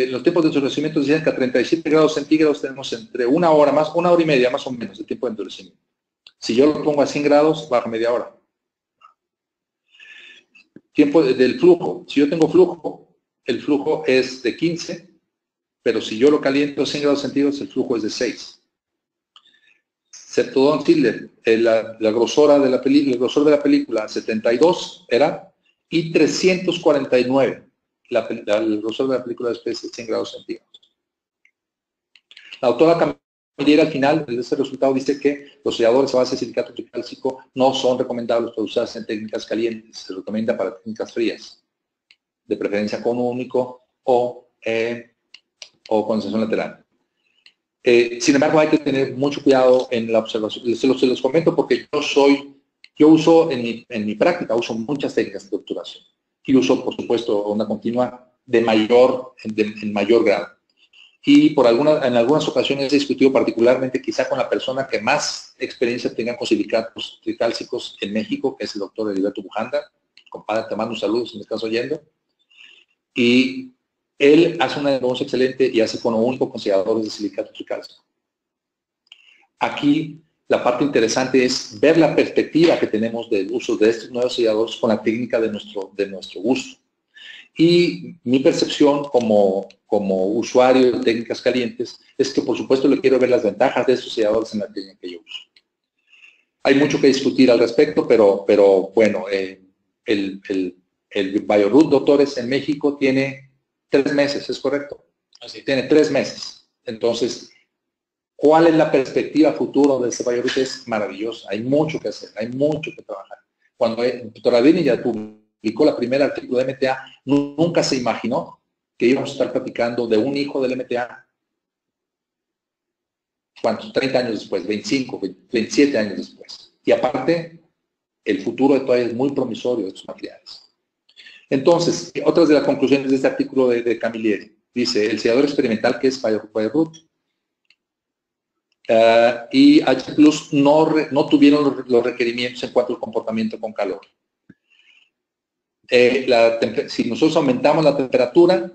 los tiempos de endurecimiento dicen que a 37 grados centígrados tenemos entre 1 hora más, 1 hora y media más o menos de tiempo de endurecimiento. Si yo lo pongo a 100 grados, baja media hora. Tiempo del flujo. Si yo tengo flujo, el flujo es de 15, pero si yo lo caliento a 100 grados centígrados, el flujo es de 6. Ceptodon Sidler, la grosor de la película 72 era, y 349. El grosor de la película es de 100 grados centígrados. La autora Camilleri al final de este resultado dice que los selladores a base de silicato tricálcico no son recomendables para usarse en técnicas calientes, se recomienda para técnicas frías, de preferencia con único o condensación lateral. Sin embargo, hay que tener mucho cuidado en la observación. Se los comento porque yo uso en mi práctica, uso muchas técnicas de obturación. Y uso, por supuesto, onda continua en mayor grado. Y en algunas ocasiones he discutido particularmente quizá con la persona que más experiencia tenga con silicatos tricálcicos en México, que es el doctor Heriberto Bujanda. Compadre, te mando un saludo si me estás oyendo. Y él hace una negocio excelente y hace con único con selladores de silicato tricálcico. Aquí la parte interesante es ver la perspectiva que tenemos del uso de estos nuevos selladores con la técnica de nuestro uso. Y mi percepción como usuario de técnicas calientes es que, por supuesto, le quiero ver las ventajas de estos selladores en la técnica que yo uso. Hay mucho que discutir al respecto, pero bueno, el BioRoot, doctores, en México tiene 3 meses, ¿es correcto? Así. Tiene 3 meses. Entonces, ¿cuál es la perspectiva futuro de este BioRoot? Es maravillosa. Hay mucho que hacer, hay mucho que trabajar. Cuando el doctor Adini ya publicó la primera artículo de MTA, nunca se imaginó que íbamos a estar platicando de un hijo del MTA. ¿Cuántos? 30 años después, 25, 27 años después. Y aparte, el futuro de todavía es muy promisorio de estos materiales. Entonces, otras de las conclusiones de este artículo de Camilleri. Dice, el sellador experimental que es BioRoot y H+ no tuvieron los requerimientos en cuanto al comportamiento con calor. Si nosotros aumentamos la temperatura,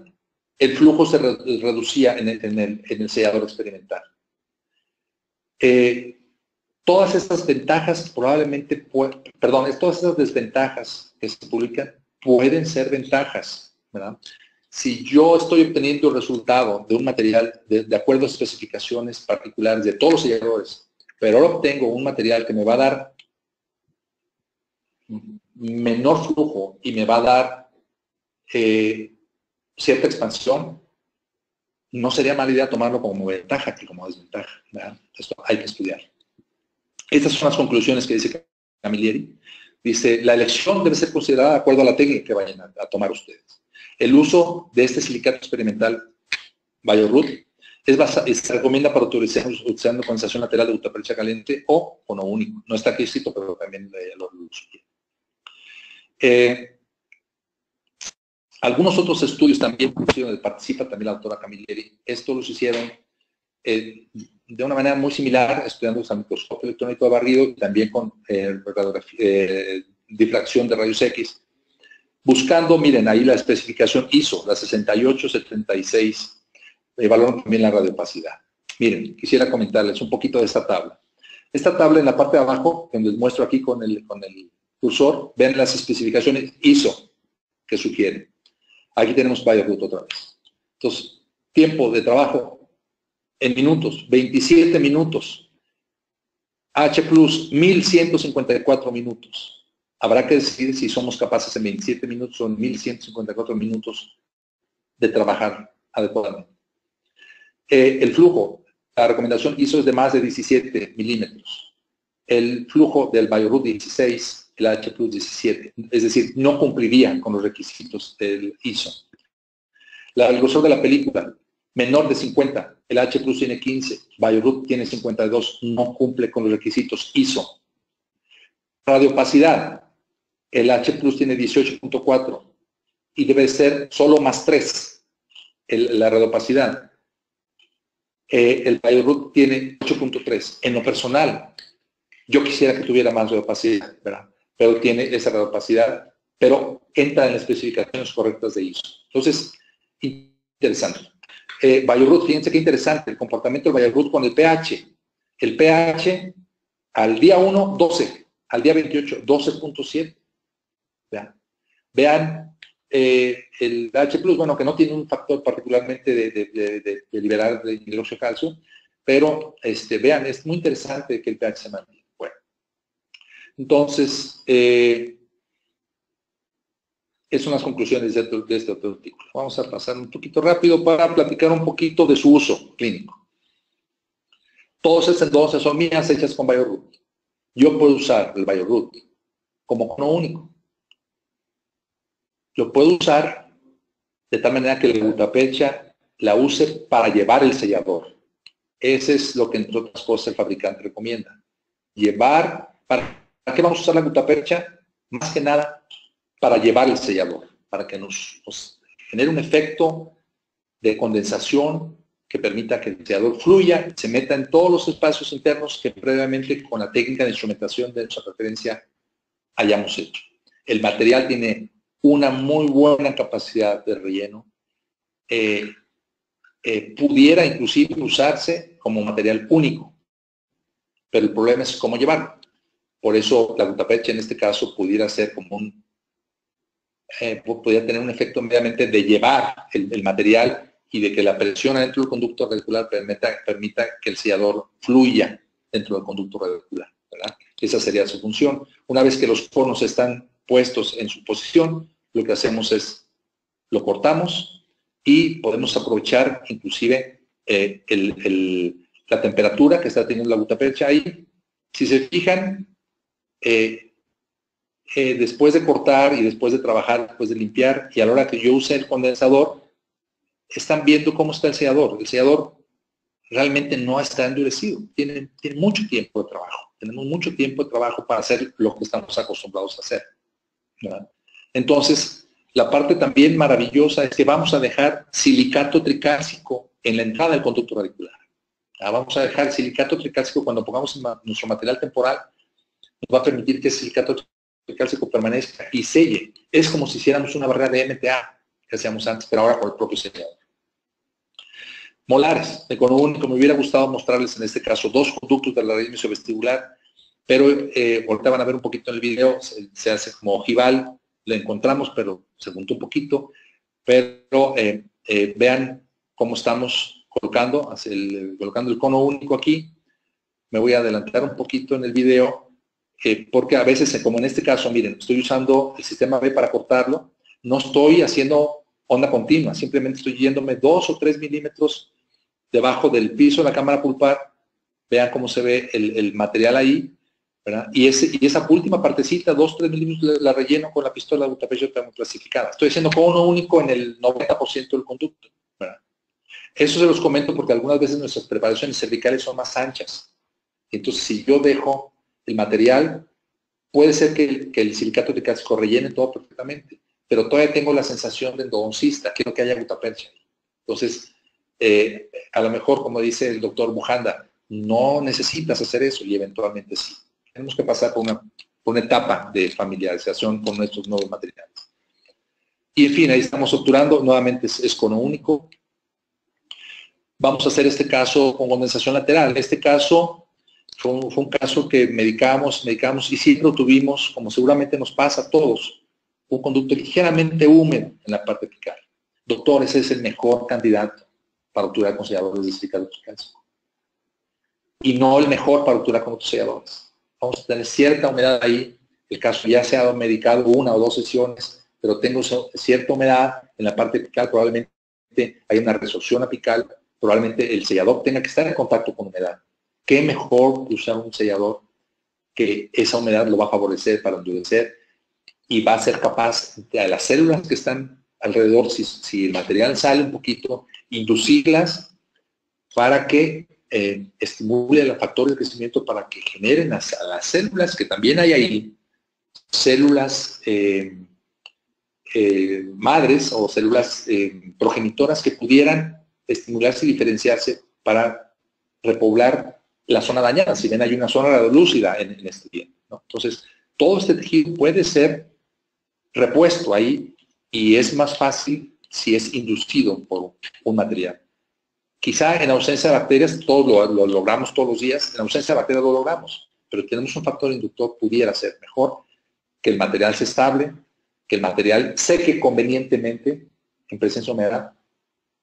el flujo se reducía en el sellador experimental. Todas estas ventajas probablemente, todas estas desventajas que se publican pueden ser ventajas, ¿verdad? Si yo estoy obteniendo el resultado de un material de acuerdo a especificaciones particulares de todos los selladores, pero ahora obtengo un material que me va a dar menor flujo y me va a dar cierta expansión, no sería mala idea tomarlo como ventaja que como desventaja, ¿verdad? Esto hay que estudiar. Estas son las conclusiones que dice Camilleri. Dice, la elección debe ser considerada de acuerdo a la técnica que vayan a tomar ustedes. El uso de este silicato experimental BioRoot se recomienda para utilizar usando condensación lateral de gutapercha caliente o cono único. No está aquí escrito, pero también lo sugiero. Algunos otros estudios también, donde participa también la doctora Camilleri, estos los hicieron de una manera muy similar, estudiando el microscopio electrónico de barrido y también con difracción de rayos X, buscando, miren, ahí la especificación ISO, la 6876, evaluaron también la radiopacidad. Miren, quisiera comentarles un poquito de esta tabla. Esta tabla en la parte de abajo, que les muestro aquí con el cursor, ven las especificaciones ISO que sugieren. Aquí tenemos BioRoot otra vez. Entonces, tiempo de trabajo en minutos, 27 minutos. H+, 1154 minutos. Habrá que decidir si somos capaces en 27 minutos o en 1154 minutos de trabajar adecuadamente. El flujo, la recomendación ISO es de más de 17 milímetros. El flujo del BioRoot 16, el H+ 17. Es decir, no cumplirían con los requisitos del ISO. El grosor de la película, menor de 50. El H+ tiene 15. BioRoot tiene 52. No cumple con los requisitos ISO. Radiopacidad. El H+ tiene 18.4 y debe ser solo más 3 la radiopacidad. El BioRoot tiene 8.3. En lo personal, yo quisiera que tuviera más radiopacidad, ¿verdad? Pero tiene esa radiopacidad, pero entra en las especificaciones correctas de ISO. Entonces, interesante. BioRoot, fíjense qué interesante, el comportamiento del BioRoot con el pH. El pH al día 1, 12. Al día 28, 12.7. Vean el H+, bueno, que no tiene un factor particularmente de liberar de hidróxido de calcio, pero vean, es muy interesante que el pH se mantenga. Bueno, entonces, esas son las conclusiones de este otro artículo. Vamos a pasar un poquito rápido para platicar un poquito de su uso clínico. Todas estas entonces son mías hechas con BioRoot. Yo puedo usar el BioRoot como cono único. Lo puedo usar de tal manera que la gutapercha la use para llevar el sellador. Ese es lo que, entre otras cosas, el fabricante recomienda. ¿Para qué vamos a usar la gutapercha? Más que nada, para llevar el sellador, para que nos genere un efecto de condensación que permita que el sellador fluya, se meta en todos los espacios internos que previamente con la técnica de instrumentación de nuestra preferencia hayamos hecho. El material tiene una muy buena capacidad de relleno. Pudiera inclusive usarse como material único. pero el problema es cómo llevarlo. Por eso la gutapercha en este caso pudiera ser como podría tener un efecto mediamente de llevar el material y de que la presión adentro del conducto radicular permita que el sellador fluya dentro del conducto radicular, ¿verdad? Esa sería su función. Una vez que los conos están puestos en su posición, lo que hacemos es lo cortamos y podemos aprovechar inclusive la temperatura que está teniendo la gutapercha ahí. Si se fijan, después de cortar y después de trabajar, después de limpiar, y a la hora que yo use el condensador, están viendo cómo está el sellador. El sellador realmente no está endurecido, tiene mucho tiempo de trabajo. Tenemos mucho tiempo de trabajo para hacer lo que estamos acostumbrados a hacer, ¿verdad? Entonces, la parte también maravillosa es que vamos a dejar silicato tricálcico en la entrada del conducto radicular. Vamos a dejar silicato tricálcico cuando pongamos nuestro material temporal, nos va a permitir que ese silicato tricálcico permanezca y selle. Es como si hiciéramos una barrera de MTA que hacíamos antes, pero ahora por el propio sellador. Molares, de cono único. Me hubiera gustado mostrarles en este caso dos conductos de la raíz mesovestibular, pero ahorita van a ver un poquito en el video, se hace como ojival, lo encontramos, pero se juntó un poquito, pero vean cómo estamos colocando el cono único aquí. Me voy a adelantar un poquito en el video, porque a veces, como en este caso, miren, estoy usando el sistema B para cortarlo, no estoy haciendo onda continua, simplemente estoy yéndome 2 o 3 milímetros debajo del piso de la cámara pulpar. Vean cómo se ve el material ahí, ¿verdad? Y esa última partecita, 2 o 3 milímetros, la relleno con la pistola de gutapercha termoclasificada. Estoy haciendo cono único en el 90% del conducto, ¿verdad? Eso se los comento porque algunas veces nuestras preparaciones cervicales son más anchas. Entonces, si yo dejo el material, puede ser que el silicato tricálcico rellene todo perfectamente, pero todavía tengo la sensación de endodoncista, quiero que haya gutapercha. Entonces, a lo mejor, como dice el doctor Bujanda, no necesitas hacer eso y eventualmente sí. Tenemos que pasar por una etapa de familiarización con nuestros nuevos materiales. Y en fin, ahí estamos obturando, nuevamente es cono único. Vamos a hacer este caso con condensación lateral. Este caso fue un caso que medicamos y siempre tuvimos, como seguramente nos pasa a todos, un conducto ligeramente húmedo en la parte apical. Doctor, ese es el mejor candidato para obturar con selladores de silicato tricálcico. Y no el mejor para obturar con otros selladores. Vamos a tener cierta humedad ahí. El caso ya se ha medicado 1 o 2 sesiones, pero tengo cierta humedad en la parte apical. Probablemente hay una resorción apical. Probablemente el sellador tenga que estar en contacto con humedad. ¿Qué mejor que usar un sellador que esa humedad lo va a favorecer para endurecer y va a ser capaz de las células que están alrededor, si el material sale un poquito, inducirlas para que estimule los factores de crecimiento para que generen a las células que también hay ahí, células madres o células progenitoras que pudieran estimularse y diferenciarse para repoblar la zona dañada. Si ven, hay una zona radiolúcida en este bien, ¿no? Entonces, todo este tejido puede ser repuesto ahí y es más fácil si es inducido por un material. Quizá en ausencia de bacterias, todos lo logramos todos los días, en ausencia de bacterias lo logramos, pero tenemos un factor inductor, pudiera ser mejor que el material se estable, que el material seque convenientemente en presencia de humedad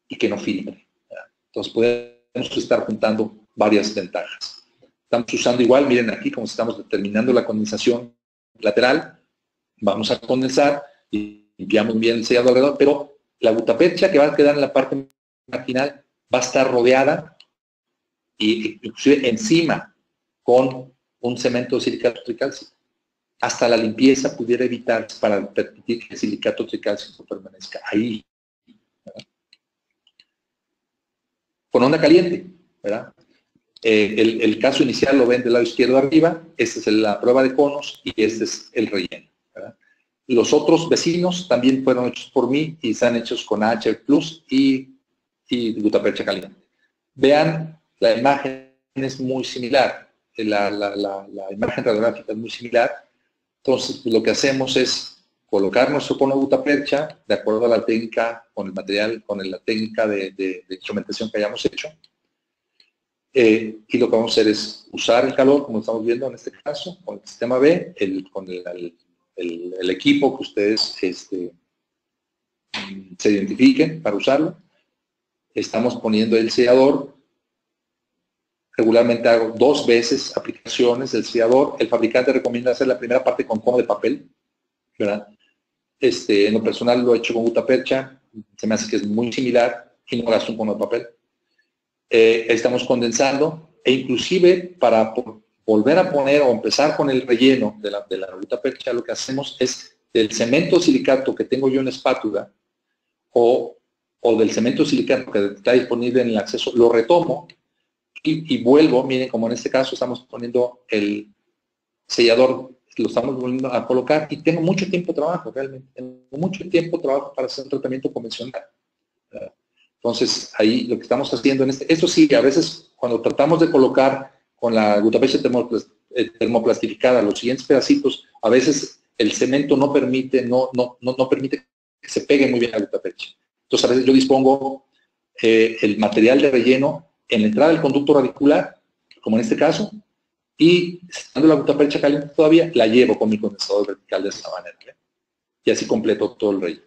y que no filtre, ¿verdad? Entonces podemos estar juntando varias ventajas. Estamos usando igual, miren aquí como estamos determinando la condensación lateral, vamos a condensar y limpiamos bien el sellado alrededor, pero la gutapercha que va a quedar en la parte marginal va a estar rodeada y inclusive encima con un cemento de silicato tricálcico. Hasta la limpieza pudiera evitarse para permitir que el silicato tricálcico permanezca ahí, ¿verdad? Con onda caliente, ¿verdad? El caso inicial lo ven del lado izquierdo arriba, esta es la prueba de conos y este es el relleno, ¿verdad? Los otros vecinos también fueron hechos por mí y están hechos con AH Plus y gutapercha caliente. Vean, la imagen es muy similar, la imagen radiográfica es muy similar. Entonces, pues, lo que hacemos es colocar nuestro cono de gutapercha de acuerdo a la técnica, con el material, con la técnica de instrumentación que hayamos hecho. Y lo que vamos a hacer es usar el calor, como estamos viendo en este caso, con el sistema B, con el equipo que ustedes se identifiquen para usarlo. Estamos poniendo el sellador. Regularmente hago 2 veces aplicaciones del sellador. El fabricante recomienda hacer la primera parte con cono de papel, ¿verdad? En lo personal lo he hecho con gutapercha. Se me hace que es muy similar y no gasto un cono de papel. Estamos condensando e inclusive para volver a poner o empezar con el relleno de la gutapercha, lo que hacemos es del cemento silicato que tengo yo en la espátula o del cemento silicato que está disponible en el acceso, lo retomo y vuelvo. Miren, como en este caso estamos poniendo el sellador, lo estamos volviendo a colocar y tengo mucho tiempo de trabajo, realmente. Tengo mucho tiempo de trabajo para hacer un tratamiento convencional. Entonces, ahí lo que estamos haciendo esto sí, a veces cuando tratamos de colocar con la gutapercha termoplastificada los siguientes pedacitos, a veces el cemento no permite que se pegue muy bien a la gutapercha. Entonces, a veces yo dispongo el material de relleno en la entrada del conducto radicular, como en este caso, y estando la gutapercha caliente todavía, la llevo con mi condensador vertical de esta manera, ¿eh? Y así completo todo el relleno.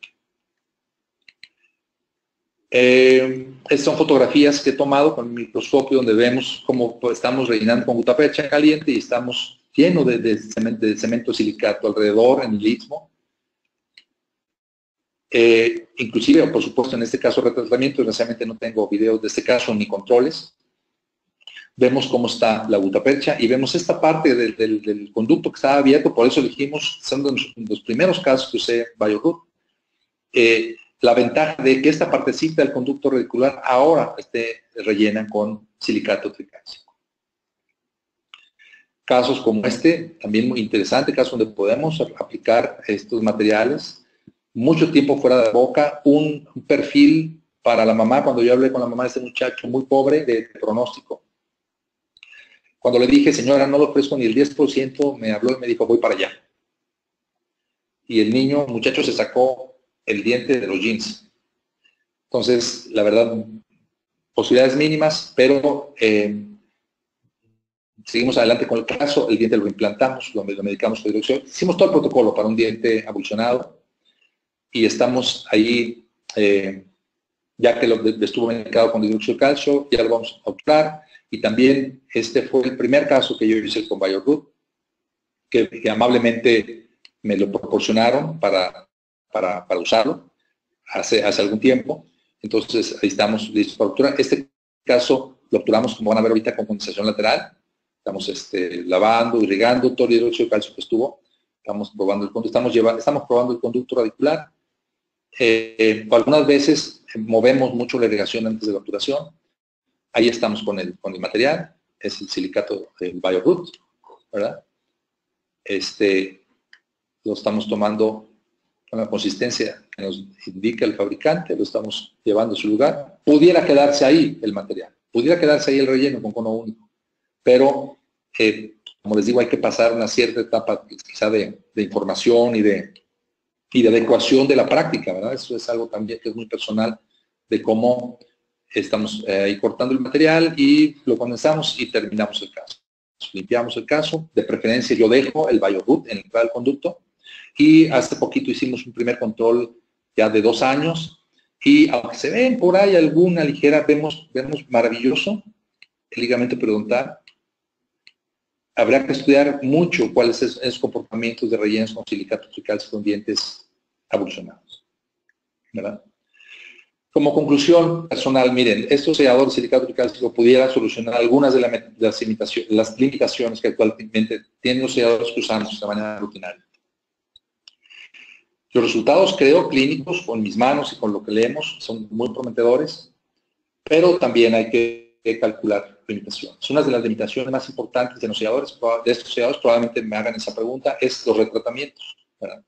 Estas son fotografías que he tomado con el microscopio donde vemos cómo estamos rellenando con gutapercha caliente y estamos llenos de cemento silicato alrededor en el istmo. Inclusive, por supuesto, en este caso retratamiento, desgraciadamente no tengo videos de este caso ni controles. Vemos cómo está la gutapercha y vemos esta parte del conducto que estaba abierto, por eso elegimos, son los primeros casos que usé BioRoot. La ventaja de que esta partecita del conducto radicular ahora esté rellena con silicato tricálcico. Casos como este, también muy interesante, casos donde podemos aplicar estos materiales. Mucho tiempo fuera de boca, un perfil para la mamá, cuando yo hablé con la mamá de este muchacho muy pobre de pronóstico. Cuando le dije, señora, no le ofrezco ni el 10%, me habló y me dijo, voy para allá. Y el muchacho se sacó el diente de los jeans. Entonces, la verdad, posibilidades mínimas, pero seguimos adelante con el caso. El diente lo implantamos, lo medicamos con hidroxil. Hicimos todo el protocolo para un diente abulsionado y estamos ahí, ya que estuvo medicado con hidroxil de calcio, ya lo vamos a operar. Y también este fue el primer caso que yo hice con BioRoot, que amablemente me lo proporcionaron para usarlo hace algún tiempo. Entonces, ahí estamos listos para obturar. Este caso lo obturamos, como van a ver ahorita, con condensación lateral. Estamos lavando, irrigando todo el hidróxido de calcio que estuvo. Estamos probando estamos probando el conducto radicular. Algunas veces movemos mucho la irrigación antes de la obturación. Ahí estamos con el material. Es el silicato del BioRoot, ¿verdad? Lo estamos tomando con la consistencia que nos indica el fabricante, lo estamos llevando a su lugar. Pudiera quedarse ahí el material, pudiera quedarse ahí el relleno con cono único, pero como les digo, hay que pasar una cierta etapa quizá de información y de adecuación de la práctica, ¿verdad? Eso es algo también que es muy personal, de cómo estamos ahí cortando el material y lo condensamos y terminamos el caso. Limpiamos el caso, de preferencia yo dejo el BioRoot en la entrada del conducto. Y hace poquito hicimos un primer control ya de 2 años y aunque se ven por ahí alguna ligera, vemos maravilloso el ligamento periodontal. Habrá que estudiar mucho cuáles son esos comportamientos de rellenos con silicato tricálcico con dientes abulsionados, ¿verdad? Como conclusión personal, miren, estos selladores de silicato tricálcico pudieran solucionar algunas de las limitaciones que actualmente tienen los selladores que usamos de manera rutinaria. Los resultados, creo, clínicos, con mis manos y con lo que leemos, son muy prometedores, pero también hay que calcular limitaciones. Una de las limitaciones más importantes de estos selladores, probablemente me hagan esa pregunta, es los retratamientos, ¿verdad?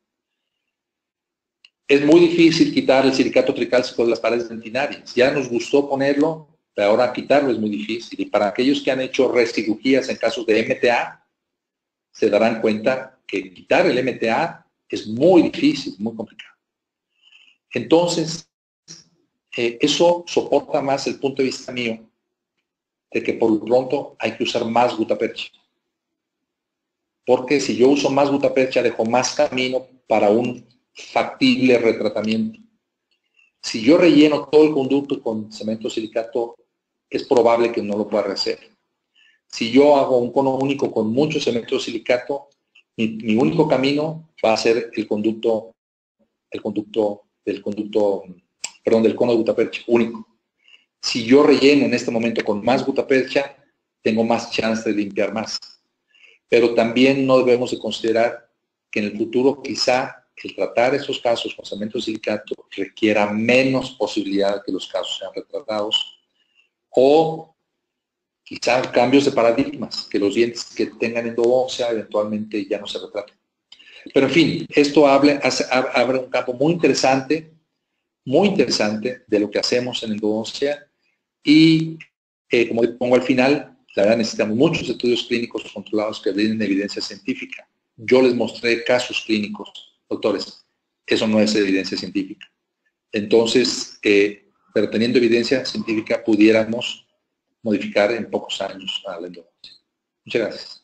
Es muy difícil quitar el silicato tricálcico de las paredes dentinarias. Ya nos gustó ponerlo, pero ahora quitarlo es muy difícil. Y para aquellos que han hecho recirugías en casos de MTA, se darán cuenta que quitar el MTA es muy difícil, muy complicado. Entonces, eso soporta más el punto de vista mío de que por lo pronto hay que usar más gutapercha. Porque si yo uso más gutapercha, dejo más camino para un factible retratamiento. Si yo relleno todo el conducto con cemento silicato, es probable que no lo pueda rehacer. Si yo hago un cono único con mucho cemento silicato, mi único camino va a ser del cono de gutapercha, único. Si yo relleno en este momento con más gutapercha, tengo más chance de limpiar más. Pero también no debemos de considerar que en el futuro quizá el tratar esos casos con cemento silicato requiera menos posibilidad de que los casos sean retratados, o quizá cambios de paradigmas, que los dientes que tengan endodoncia eventualmente ya no se retraten. Pero en fin, esto abre un campo muy interesante de lo que hacemos en endodoncia y, como pongo al final, la verdad necesitamos muchos estudios clínicos controlados que brinden evidencia científica. Yo les mostré casos clínicos, doctores, eso no es evidencia científica. Entonces, pero teniendo evidencia científica pudiéramos modificar en pocos años a la endodoncia. Muchas gracias.